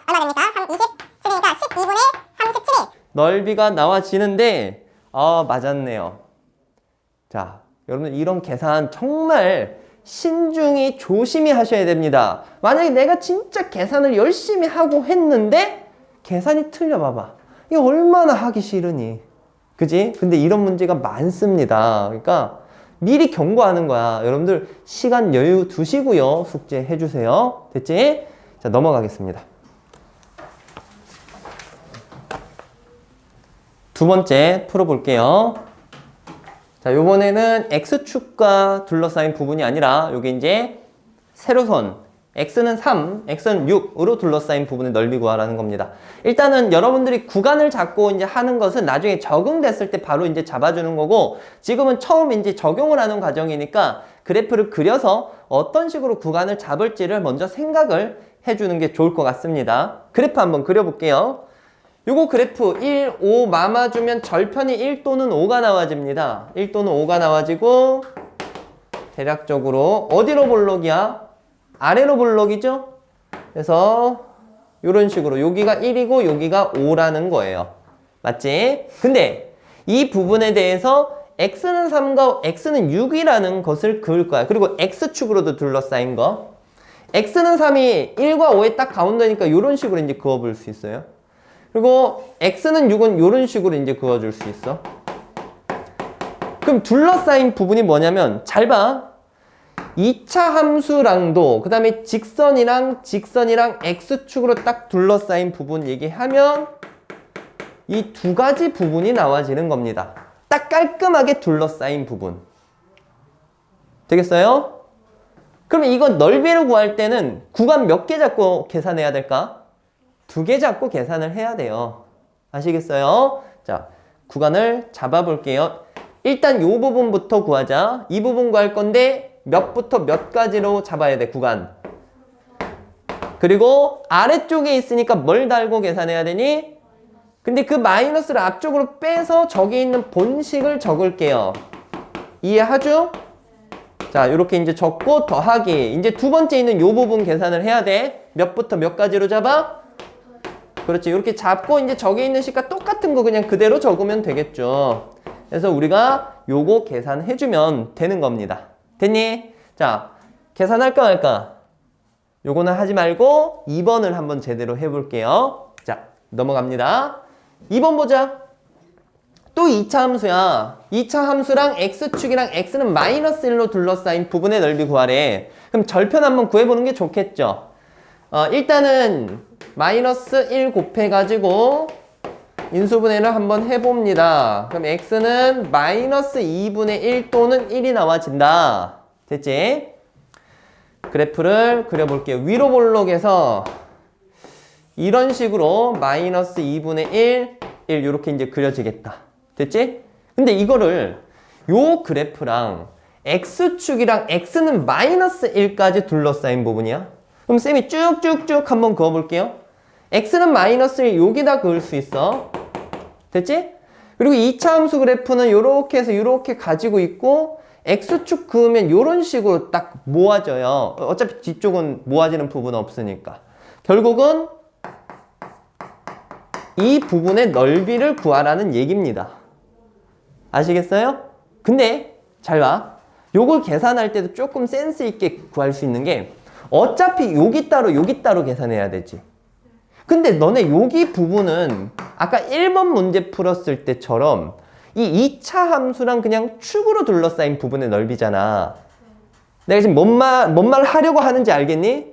얼마 됩니까? 3, 20, 10이니까 12분의 37. 넓이가 나와지는데 맞았네요. 자, 여러분 이런 계산 정말 신중히 조심히 하셔야 됩니다. 만약에 내가 진짜 계산을 열심히 하고 했는데 계산이 틀려봐봐. 이거 얼마나 하기 싫으니? 그지? 근데 이런 문제가 많습니다. 그러니까 미리 경고하는 거야. 여러분들 시간 여유 두시고요. 숙제 해주세요. 됐지? 자, 넘어가겠습니다. 두 번째 풀어볼게요. 자, 요번에는 X축과 둘러싸인 부분이 아니라 요게 이제 세로선 X는 3, X는 6으로 둘러싸인 부분의 넓이 구하라는 겁니다. 일단은 여러분들이 구간을 잡고 이제 하는 것은 나중에 적응됐을 때 바로 이제 잡아주는 거고, 지금은 처음 이제 적용을 하는 과정이니까 그래프를 그려서 어떤 식으로 구간을 잡을지를 먼저 생각을 해주는 게 좋을 것 같습니다. 그래프 한번 그려볼게요. 요거 그래프 1, 5 마마주면 절편이 1 또는 5가 나와집니다. 1 또는 5가 나와지고 대략적으로 어디로 볼록이야? 아래로 볼록이죠? 그래서 요런 식으로 여기가 1이고 여기가 5라는 거예요. 맞지? 근데 이 부분에 대해서 X는 3과 X는 6이라는 것을 그을 거야. 그리고 X축으로도 둘러싸인 거. X는 3이 1과 5의 딱 가운데니까 요런 식으로 이제 그어볼 수 있어요. 그리고 X는 6은 이런 식으로 이제 그어줄 수 있어. 그럼 둘러싸인 부분이 뭐냐면, 잘 봐. 2차 함수랑도, 그 다음에 직선이랑 X축으로 딱 둘러싸인 부분 얘기하면 이 두 가지 부분이 나와지는 겁니다. 딱 깔끔하게 둘러싸인 부분. 되겠어요? 그럼 이거 넓이를 구할 때는 구간 몇 개 잡고 계산해야 될까? 2개 잡고 계산을 해야 돼요. 아시겠어요? 자, 구간을 잡아볼게요. 일단 이 부분부터 구하자. 이 부분 구할 건데 몇부터 몇까지로 잡아야 돼, 구간. 그리고 아래쪽에 있으니까 뭘 달고 계산해야 되니? 근데 그 마이너스를 앞쪽으로 빼서 저기 있는 본식을 적을게요. 이해하죠? 자, 이렇게 이제 적고 더하기. 이제 두 번째 있는 이 부분 계산을 해야 돼. 몇부터 몇까지로 잡아? 그렇지. 이렇게 잡고 이제 저기 있는 식과 똑같은 거 그냥 그대로 적으면 되겠죠. 그래서 우리가 요거 계산해주면 되는 겁니다. 됐니? 자, 계산할까 말까? 요거는 하지 말고 2번을 한번 제대로 해볼게요. 자, 넘어갑니다. 2번 보자. 또 2차 함수야. 2차 함수랑 X축이랑 X는 마이너스 1로 둘러싸인 부분의 넓이 구하래. 그럼 절편 한번 구해보는 게 좋겠죠. 일단은 마이너스 1 곱해가지고 인수분해를 한번 해봅니다. 그럼 X는 마이너스 2분의 1 또는 1이 나와진다. 됐지? 그래프를 그려볼게요. 위로 볼록에서 이런 식으로 마이너스 2분의 1, 이렇게 이제 그려지겠다. 됐지? 근데 이거를 요 그래프랑 X축이랑 X는 마이너스 1까지 둘러싸인 부분이야. 그럼 쌤이 쭉쭉쭉 한번 그어볼게요. X는 마이너스 1 여기다 그을 수 있어. 됐지? 그리고 2차 함수 그래프는 요렇게 해서 요렇게 가지고 있고 X축 그으면 요런 식으로 딱 모아져요. 어차피 뒤쪽은 모아지는 부분은 없으니까. 결국은 이 부분의 넓이를 구하라는 얘기입니다. 아시겠어요? 근데 잘 봐. 요걸 계산할 때도 조금 센스 있게 구할 수 있는 게 어차피 여기 따로 계산해야 되지. 근데 너네 여기 부분은 아까 1번 문제 풀었을 때처럼 이 2차 함수랑 그냥 축으로 둘러싸인 부분의 넓이잖아. 내가 지금 뭔 말 하려고 하는지 알겠니?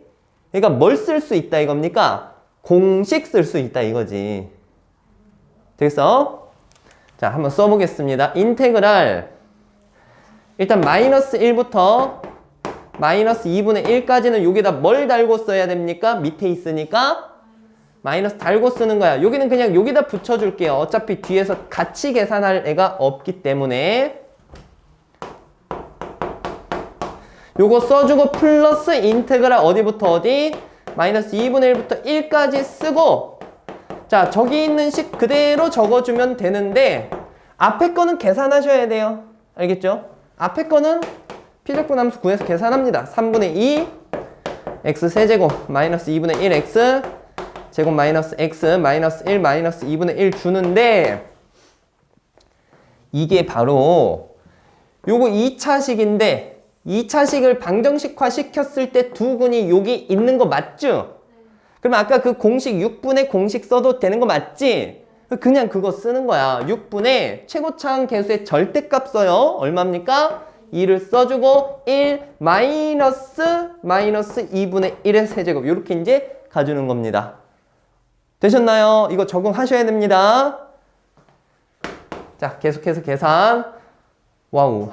그러니까 뭘 쓸 수 있다 이겁니까? 공식 쓸 수 있다 이거지. 되겠어? 자, 한번 써보겠습니다. 인테그랄 일단 마이너스 1부터 마이너스 2분의 1까지는 여기다 뭘 달고 써야 됩니까? 밑에 있으니까 마이너스 달고 쓰는 거야. 여기는 그냥 여기다 붙여줄게요. 어차피 뒤에서 같이 계산할 애가 없기 때문에 요거 써주고 플러스 인테그랄 어디부터 어디? 마이너스 2분의 1부터 1까지 쓰고 자, 저기 있는 식 그대로 적어주면 되는데 앞에 거는 계산하셔야 돼요. 알겠죠? 앞에 거는 피적분 함수 구해서 계산합니다. 3분의 2 x 세제곱 마이너스 2분의 1 x 제곱 마이너스 x 마이너스 1 마이너스 2분의 1 주는데 이게 바로 요거 2차식인데 2차식을 방정식화 시켰을 때 두 근이 여기 있는 거 맞죠? 그럼 아까 그 공식 6분의 공식 써도 되는 거 맞지? 그냥 그거 쓰는 거야. 6분의 최고차항 계수의 절대값 써요. 얼마입니까? 2를 써주고 1 마이너스 2분의 1의 세제곱 이렇게 이제 가주는 겁니다. 되셨나요? 이거 적응하셔야 됩니다. 자, 계속해서 계산. 와우.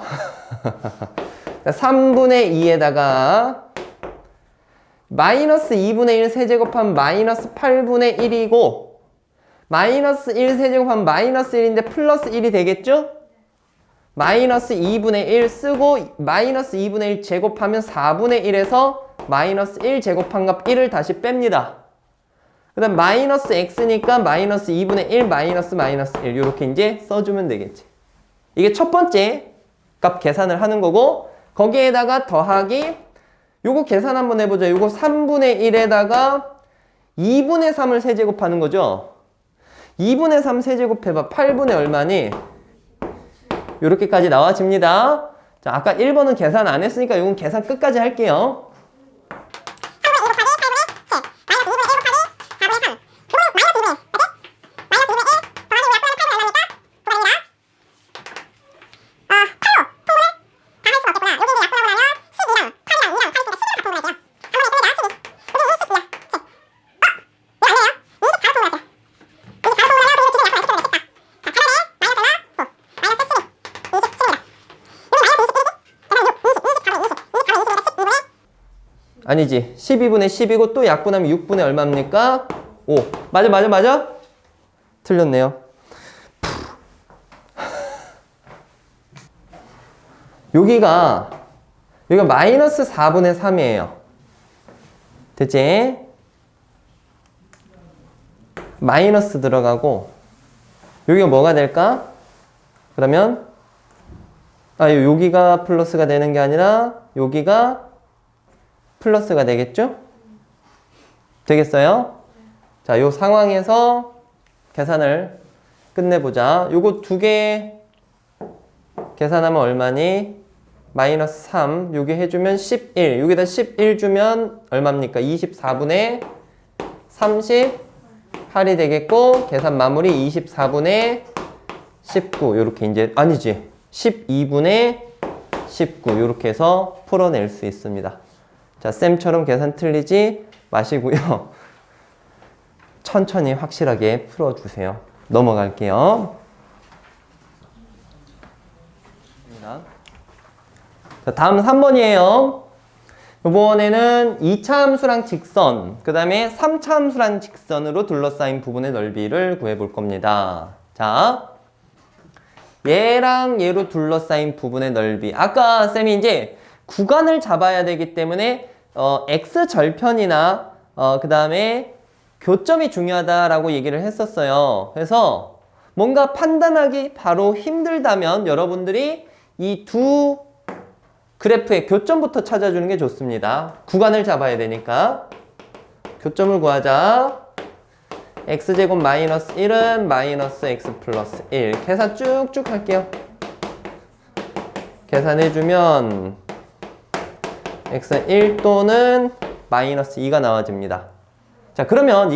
자, 3분의 2에다가 마이너스 2분의 1 세제곱하면 마이너스 8분의 1이고 마이너스 1 세제곱하면 마이너스 1인데 플러스 1이 되겠죠? 마이너스 2분의 1 쓰고 마이너스 2분의 1 제곱하면 4분의 1에서 마이너스 1 제곱한 값 1을 다시 뺍니다. 그 다음 마이너스 x니까 마이너스 2분의 1 마이너스 1 이렇게 이제 써주면 되겠지. 이게 첫 번째 값 계산을 하는 거고 거기에다가 더하기 요거 계산 한번 해보자. 요거 3분의 1에다가 2분의 3을 세제곱하는 거죠. 2분의 3 세제곱해봐. 8분의 얼마니? 요렇게까지 나와집니다. 자, 아까 1번은 계산 안 했으니까 요건 계산 끝까지 할게요. 아니지. 12분의 10이고 또 약분하면 6분의 얼마입니까? 5. 맞아? 틀렸네요. 여기가 마이너스 4분의 3이에요. 됐지? 마이너스 들어가고 여기가 뭐가 될까? 그러면 여기가 플러스가 되는 게 아니라 여기가 플러스가 되겠죠? 되겠어요? 자, 요 상황에서 계산을 끝내보자. 요거 두 개 계산하면 얼마니? 마이너스 3. 여기 해주면 11. 여기다 11 주면 얼마입니까? 24분의 38이 되겠고, 계산 마무리 24분의 19. 요렇게 이제, 아니지. 12분의 19. 요렇게 해서 풀어낼 수 있습니다. 자, 쌤처럼 계산 틀리지 마시고요. 천천히 확실하게 풀어주세요. 넘어갈게요. 자, 다음 3번이에요. 이번에는 2차 함수랑 직선, 그 다음에 3차 함수랑 직선으로 둘러싸인 부분의 넓이를 구해볼 겁니다. 자, 얘랑 얘로 둘러싸인 부분의 넓이. 아까 쌤이 이제 구간을 잡아야 되기 때문에 x절편이나 그 다음에 교점이 중요하다라고 얘기를 했었어요. 그래서 뭔가 판단하기 바로 힘들다면 여러분들이 이 두 그래프의 교점부터 찾아주는 게 좋습니다. 구간을 잡아야 되니까 교점을 구하자. x제곱 마이너스 1은 마이너스 x 플러스 1. 계산 쭉쭉 할게요. 계산해주면 x는 1 또는 마이너스 2가 나와집니다. 자, 그러면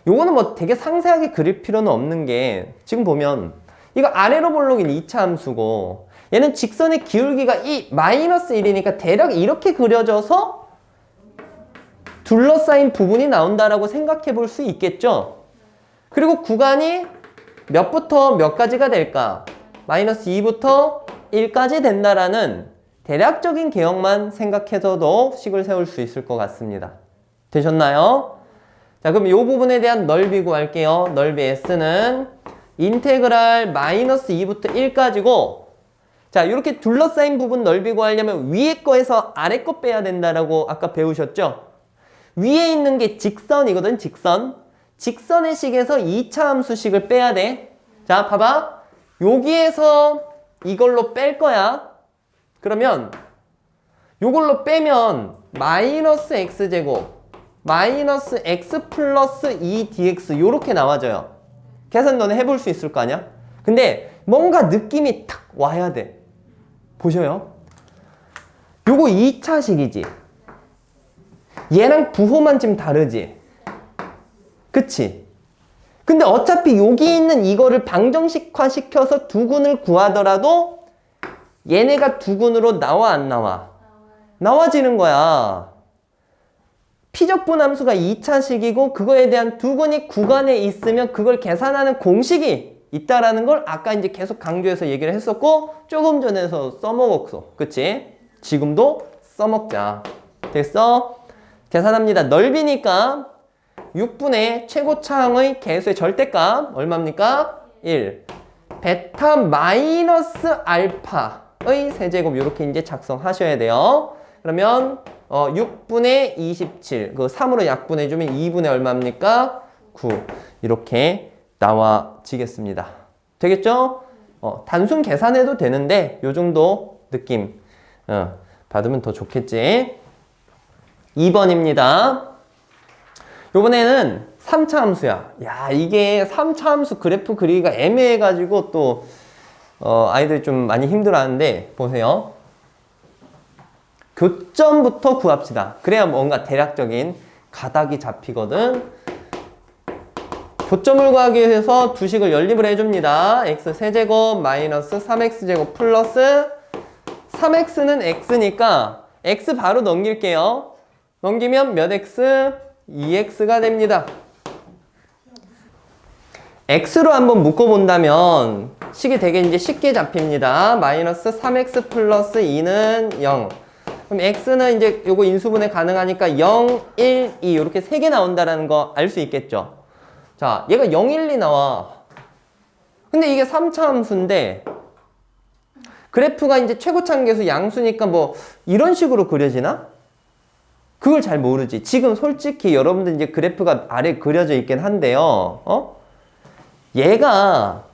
요거는 뭐 되게 상세하게 그릴 필요는 없는 게 지금 보면 이거 아래로 볼록인 2차 함수고 얘는 직선의 기울기가 마이너스 1이니까 대략 이렇게 그려져서 둘러싸인 부분이 나온다라고 생각해 볼 수 있겠죠? 그리고 구간이 몇부터 몇 가지가 될까? 마이너스 2부터 1까지 된다라는 대략적인 개형만 생각해서도 식을 세울 수 있을 것 같습니다. 되셨나요? 자, 그럼 이 부분에 대한 넓이 구할게요. 넓이 S는 인테그랄 마이너스 2부터 1까지고, 자, 이렇게 둘러싸인 부분 넓이 구하려면 위에 거에서 아래 거 빼야 된다라고 아까 배우셨죠? 위에 있는 게 직선이거든, 직선. 직선의 식에서 2차 함수식을 빼야 돼. 자, 봐봐. 여기에서 이걸로 뺄 거야. 그러면 요걸로 빼면 마이너스 x제곱 마이너스 x 플러스 2dx 요렇게 나와져요. 계산 너네 해볼 수 있을 거 아니야? 근데 뭔가 느낌이 탁 와야 돼. 보셔요. 요거 2차식이지. 얘랑 부호만 지금 다르지. 그치? 근데 어차피 여기 있는 이거를 방정식화 시켜서 두근을 구하더라도 얘네가 두근으로 나와 안 나와? 나와지는 거야. 피적분함수가 2차식이고 그거에 대한 두근이 구간에 있으면 그걸 계산하는 공식이 있다라는 걸 아까 이제 계속 강조해서 얘기를 했었고 조금 전에서 써먹었어. 그치? 지금도 써먹자. 됐어? 계산합니다. 넓이니까 6분의 최고차항의 개수의 절대값 얼마입니까? 1. 베타 마이너스 알파의 세제곱 이렇게 이제 작성하셔야 돼요. 그러면 6분의 27 그 3으로 약분해주면 2분의 얼마입니까? 9 이렇게 나와지겠습니다. 되겠죠? 단순 계산해도 되는데 요 정도 느낌 받으면 더 좋겠지. 2번입니다. 요번에는 3차 함수야. 야, 이게 3차 함수 그래프 그리기가 애매해가지고 또 아이들이 좀 많이 힘들어하는데 보세요. 교점부터 구합시다. 그래야 뭔가 대략적인 가닥이 잡히거든. 교점을 구하기 위해서 두 식을 연립을 해줍니다. x 세제곱 마이너스 3x제곱 플러스 3x는 x니까 x 바로 넘길게요. 넘기면 몇 x? 2x가 됩니다. x로 한번 묶어본다면 식이 되게 이제 쉽게 잡힙니다. 마이너스 3x 플러스 2는 0. 그럼 x는 이제 요거 인수분해 가능하니까 0, 1, 2 이렇게 3개 나온다는 거 알 수 있겠죠. 자, 얘가 0, 1, 2 나와. 근데 이게 3차 함수인데 그래프가 이제 최고차항계수 양수니까 뭐 이런 식으로 그려지나? 그걸 잘 모르지. 지금 솔직히 여러분들 이제 그래프가 아래 그려져 있긴 한데요. 얘가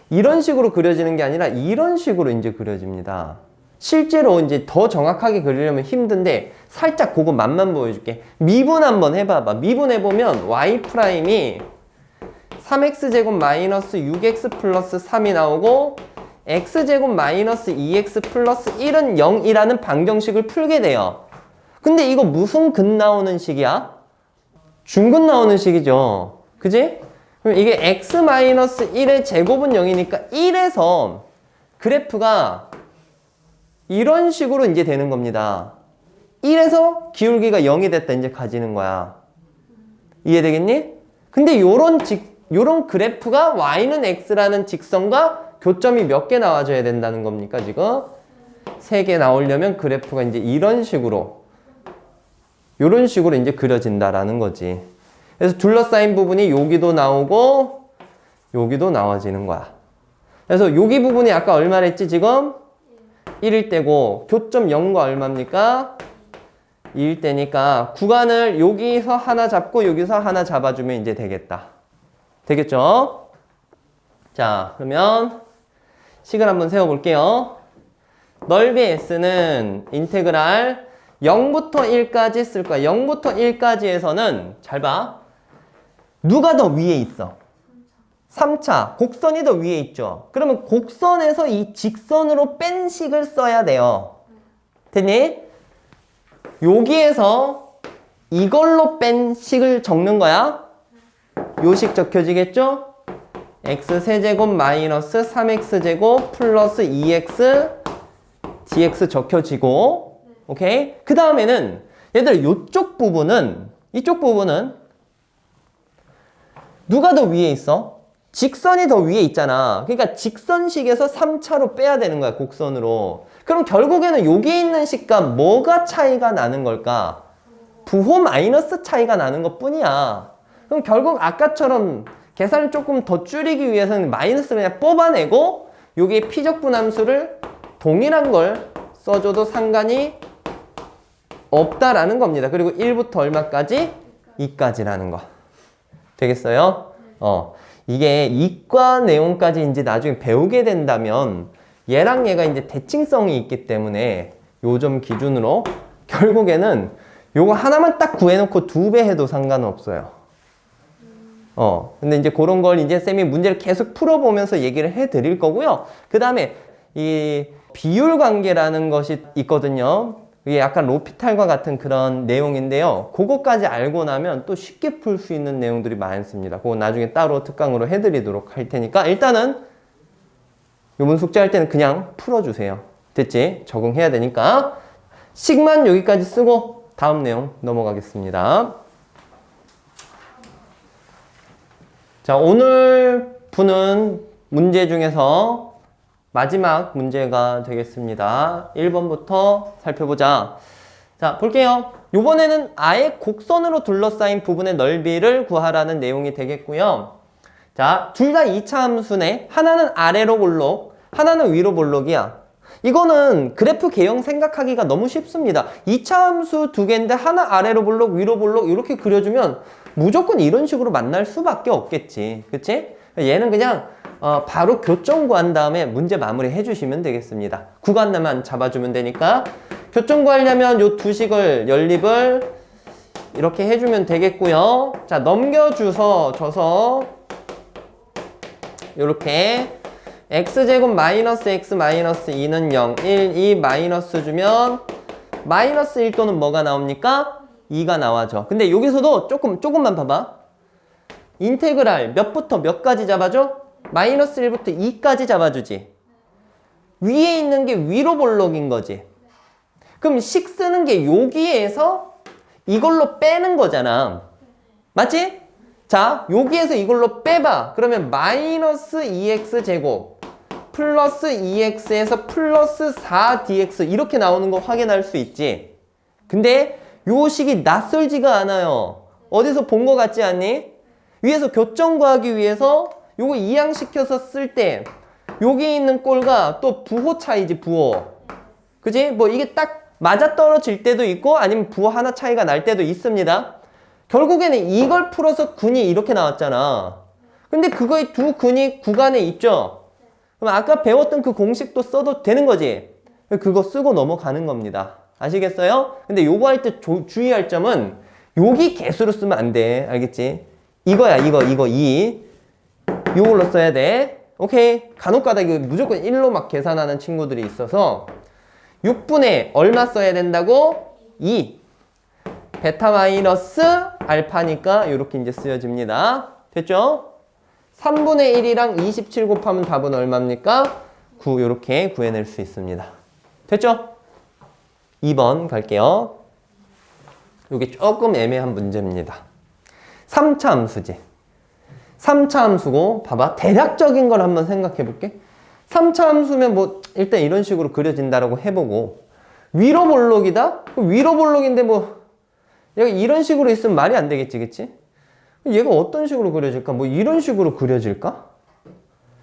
이런 식으로 그려지는 게 아니라 이런 식으로 이제 그려집니다. 실제로 이제 더 정확하게 그리려면 힘든데 살짝 그거 맛만 보여줄게. 미분 한번 해봐봐. 미분해보면 y''이 3x제곱 마이너스 6x 플러스 3이 나오고 x제곱 마이너스 2x 플러스 1은 0이라는 방정식을 풀게 돼요. 근데 이거 무슨 근 나오는 식이야? 중근 나오는 식이죠. 그지? 그럼 이게 x-1의 제곱은 0이니까 1에서 그래프가 이런 식으로 이제 되는 겁니다. 1에서 기울기가 0이 됐다 이제 가지는 거야. 이해되겠니? 근데 요런 그래프가 y는 x라는 직선과 교점이 몇 개 나와줘야 된다는 겁니까, 지금? 3개 나오려면 그래프가 이제 이런 식으로 이제 그려진다라는 거지. 그래서 둘러싸인 부분이 여기도 나오고 여기도 나와지는 거야. 그래서 여기 부분이 아까 얼마랬지 지금? 1일 때고 교점 0과 얼마입니까? 2일 때니까 구간을 여기서 하나 잡고 여기서 하나 잡아주면 이제 되겠다. 되겠죠? 자, 그러면 식을 한번 세워볼게요. 넓이 S는 인테그랄 0부터 1까지 쓸 거야. 0부터 1까지에서는 잘 봐. 누가 더 위에 있어? 3차. 곡선이 더 위에 있죠. 그러면 곡선에서 이 직선으로 뺀 식을 써야 돼요. 됐니? 여기에서 이걸로 뺀 식을 적는 거야. 요 식 적혀지겠죠? x세제곱 마이너스 3x제곱 플러스 2x dx 적혀지고 오케이? 그 다음에는 얘들 이쪽 부분은 누가 더 위에 있어? 직선이 더 위에 있잖아. 그러니까 직선식에서 3차로 빼야 되는 거야, 곡선으로. 그럼 결국에는 여기 있는 식과 뭐가 차이가 나는 걸까? 부호 마이너스 차이가 나는 것 뿐이야. 그럼 결국 아까처럼 계산을 조금 더 줄이기 위해서는 마이너스를 그냥 뽑아내고 여기에 피적분함수를 동일한 걸 써줘도 상관이 없다라는 겁니다. 그리고 1부터 얼마까지? 2까지라는 거. 되겠어요? 이게 이과 내용까지 이제 나중에 배우게 된다면 얘랑 얘가 이제 대칭성이 있기 때문에 요 점 기준으로 결국에는 요거 하나만 딱 구해놓고 2배 해도 상관은 없어요. 근데 이제 그런 걸 이제 쌤이 문제를 계속 풀어보면서 얘기를 해 드릴 거고요. 그 다음에 이 비율 관계라는 것이 있거든요. 이게 약간 로피탈과 같은 그런 내용인데요. 그거까지 알고 나면 또 쉽게 풀 수 있는 내용들이 많습니다. 그거 나중에 따로 특강으로 해드리도록 할 테니까 일단은 이번 숙제할 때는 그냥 풀어주세요. 됐지? 적응해야 되니까. 식만 여기까지 쓰고 다음 내용 넘어가겠습니다. 자, 오늘 푸는 문제 중에서 마지막 문제가 되겠습니다. 1번부터 살펴보자. 자, 볼게요. 이번에는 아예 곡선으로 둘러싸인 부분의 넓이를 구하라는 내용이 되겠고요. 자, 둘 다 2차 함수네. 하나는 아래로 볼록, 하나는 위로 볼록이야. 이거는 그래프 개형 생각하기가 너무 쉽습니다. 2차 함수 두 개인데 하나 아래로 볼록, 위로 볼록 이렇게 그려주면 무조건 이런 식으로 만날 수밖에 없겠지. 그치? 얘는 그냥 바로 교점 구한 다음에 문제 마무리 해주시면 되겠습니다. 구간만 잡아주면 되니까 교점 구하려면 요 두 식을 연립을 이렇게 해주면 되겠고요. 자, 넘겨줘서 이렇게 x제곱 마이너스 x 마이너스 2는 0, 1, 2 마이너스 주면 마이너스 1 또는 뭐가 나옵니까? 2가 나와죠. 근데 여기서도 조금만 봐봐. 인테그랄 몇부터 몇까지 잡아줘? 마이너스 1부터 2까지 잡아주지. 위에 있는 게 위로 볼록인 거지. 그럼 식 쓰는 게 여기에서 이걸로 빼는 거잖아. 맞지? 자, 여기에서 이걸로 빼봐. 그러면 마이너스 2x 제곱 플러스 2x에서 플러스 4dx 이렇게 나오는 거 확인할 수 있지. 근데 요 식이 낯설지가 않아요. 어디서 본 거 같지 않니? 위에서 교점 구하기 위해서 요거 이항시켜서 쓸 때 여기 있는 꼴과 또 부호 차이지, 부호. 그지? 뭐 이게 딱 맞아떨어질 때도 있고 아니면 부호 하나 차이가 날 때도 있습니다. 결국에는 이걸 풀어서 근이 이렇게 나왔잖아. 근데 그거의 두 근이 구간에 있죠? 그럼 아까 배웠던 그 공식도 써도 되는 거지? 그거 쓰고 넘어가는 겁니다. 아시겠어요? 근데 요거 할 때 주의할 점은 여기 개수로 쓰면 안 돼. 알겠지? 이거야, 이거, 2. 요걸로 써야 돼. 오케이. 간혹가다 이거 무조건 1로 막 계산하는 친구들이 있어서 6분의 얼마 써야 된다고? 2. 베타 마이너스 알파니까 이렇게 이제 쓰여집니다. 됐죠? 3분의 1이랑 27 곱하면 답은 얼마입니까? 9 이렇게 구해낼 수 있습니다. 됐죠? 2번 갈게요. 이게 조금 애매한 문제입니다. 3차 함수지. 3차 함수고 봐봐. 대략적인 걸 한번 생각해 볼게. 3차 함수면 뭐 일단 이런 식으로 그려진다라고 해보고 위로 볼록이다? 위로 볼록인데 뭐 얘가 이런 식으로 있으면 말이 안 되겠지, 그치? 얘가 어떤 식으로 그려질까? 뭐 이런 식으로 그려질까?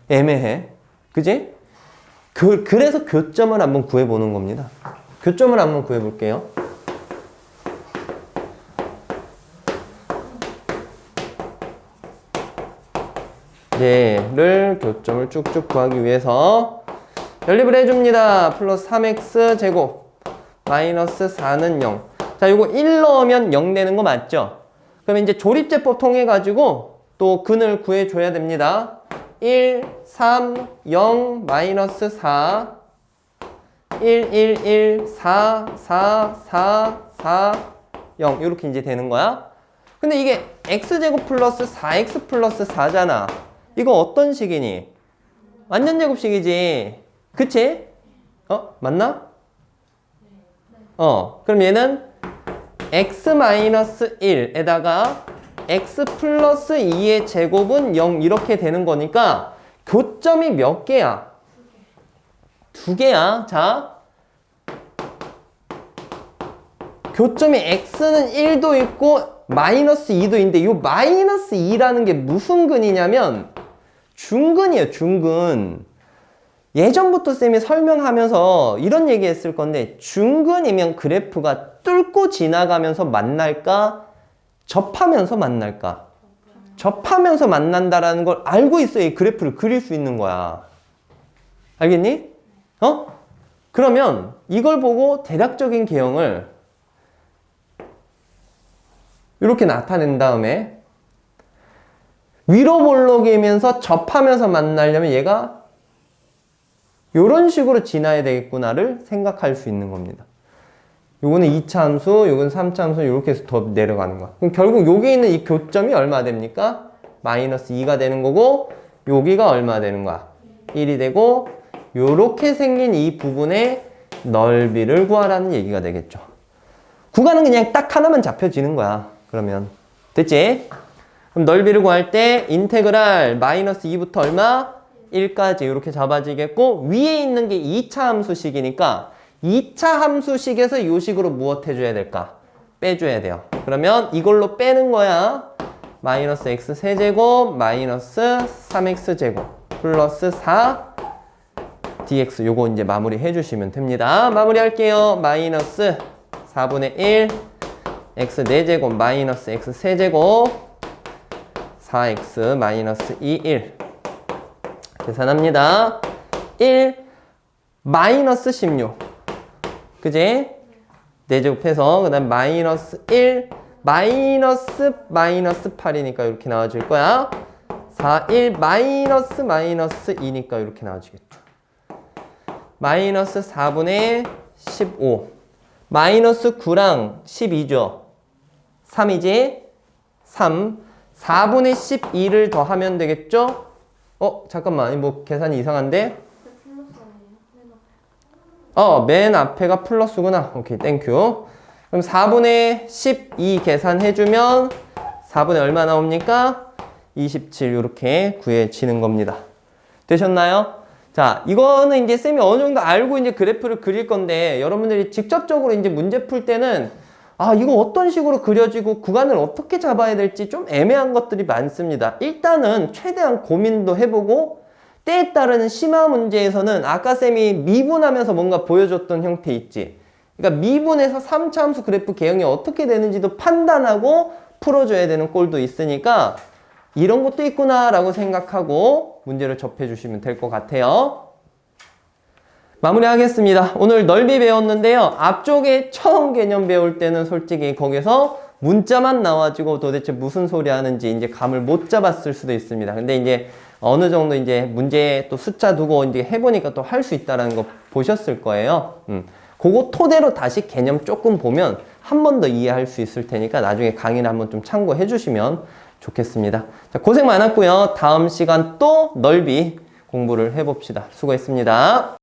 애매해. 그지? 그래서 교점을 한번 구해보는 겁니다. 교점을 한번 구해볼게요. 얘를 교점을 쭉쭉 구하기 위해서 연립을 해줍니다. 플러스 3x 제곱 마이너스 4는 0. 자, 요거 1 넣으면 0 되는 거 맞죠? 그러면 이제 조립제법 통해 가지고 또 근을 구해줘야 됩니다. 1, 3, 0, 마이너스 4 1, 1, 1, 4, 4, 4, 4, 0 이렇게 이제 되는 거야. 근데 이게 x제곱 플러스 4x 플러스 4잖아. 이거 어떤 식이니? 완전 제곱식이지. 그치? 맞나? 그럼 얘는 x-1에다가 x 플러스 2의 제곱은 0 이렇게 되는 거니까 교점이 몇 개야? 2개야. 자, 교점이 x는 1도 있고 마이너스 2도 있는데 이 마이너스 2라는 게 무슨 근이냐면 중근이에요. 중근. 예전부터 쌤이 설명하면서 이런 얘기 했을 건데 중근이면 그래프가 뚫고 지나가면서 만날까? 접하면서 만날까? 접하면서 만난다라는 걸 알고 있어야 이 그래프를 그릴 수 있는 거야. 알겠니? 그러면 이걸 보고 대략적인 개형을 이렇게 나타낸 다음에 위로 볼록이면서 접하면서 만나려면 얘가 이런 식으로 지나야 되겠구나를 생각할 수 있는 겁니다. 요거는 2차 함수, 요건 3차 함수, 요렇게 해서 더 내려가는 거야. 그럼 결국 여기 있는 이 교점이 얼마 됩니까? 마이너스 2가 되는 거고, 여기가 얼마 되는 거야? 1이 되고, 요렇게 생긴 이 부분의 넓이를 구하라는 얘기가 되겠죠. 구간은 그냥 딱 하나만 잡혀지는 거야. 그러면. 됐지? 그럼 넓이를 구할 때 인테그랄 마이너스 2부터 얼마? 1까지 이렇게 잡아지겠고, 위에 있는 게 2차 함수식이니까 2차 함수식에서 이 식으로 무엇 해줘야 될까? 빼줘야 돼요. 그러면 이걸로 빼는 거야. 마이너스 x 세제곱 마이너스 3x제곱 플러스 4 dx. 요거 이제 마무리 해주시면 됩니다. 마무리 할게요. 마이너스 4분의 1 x 4제곱 마이너스 x 세제곱 4x 마이너스 2 1 계산합니다. 1 마이너스 16 그지? 4제곱해서 그 다음 마이너스 1 마이너스 8이니까 이렇게 나와줄 거야. 4 1 마이너스 2니까 이렇게 나와주겠죠. 마이너스 4분의 15 마이너스 9랑 12죠. 3이지? 3 4분의 12를 더하면 되겠죠? 잠깐만 뭐 계산이 이상한데? 맨 앞에가 플러스구나. 오케이, 땡큐. 그럼 4분의 12 계산해주면 4분의 얼마 나옵니까? 27 이렇게 구해지는 겁니다. 되셨나요? 자, 이거는 이제 쌤이 어느 정도 알고 이제 그래프를 그릴 건데 여러분들이 직접적으로 이제 문제 풀 때는 이거 어떤 식으로 그려지고 구간을 어떻게 잡아야 될지 좀 애매한 것들이 많습니다. 일단은 최대한 고민도 해보고 때에 따르는 심화 문제에서는 아까 쌤이 미분하면서 뭔가 보여줬던 형태 있지. 그러니까 미분에서 3차 함수 그래프 개형이 어떻게 되는지도 판단하고 풀어줘야 되는 꼴도 있으니까 이런 것도 있구나 라고 생각하고 문제를 접해주시면 될 것 같아요. 마무리하겠습니다. 오늘 넓이 배웠는데요. 앞쪽에 처음 개념 배울 때는 솔직히 거기서 문자만 나와지고 도대체 무슨 소리 하는지 이제 감을 못 잡았을 수도 있습니다. 근데 이제 어느 정도 이제 문제 또 숫자 두고 이제 해보니까 또 할 수 있다는 거 보셨을 거예요. 그거 토대로 다시 개념 조금 보면 한 번 더 이해할 수 있을 테니까 나중에 강의를 한번 좀 참고해 주시면 좋겠습니다. 자, 고생 많았고요. 다음 시간 또 넓이 공부를 해봅시다. 수고했습니다.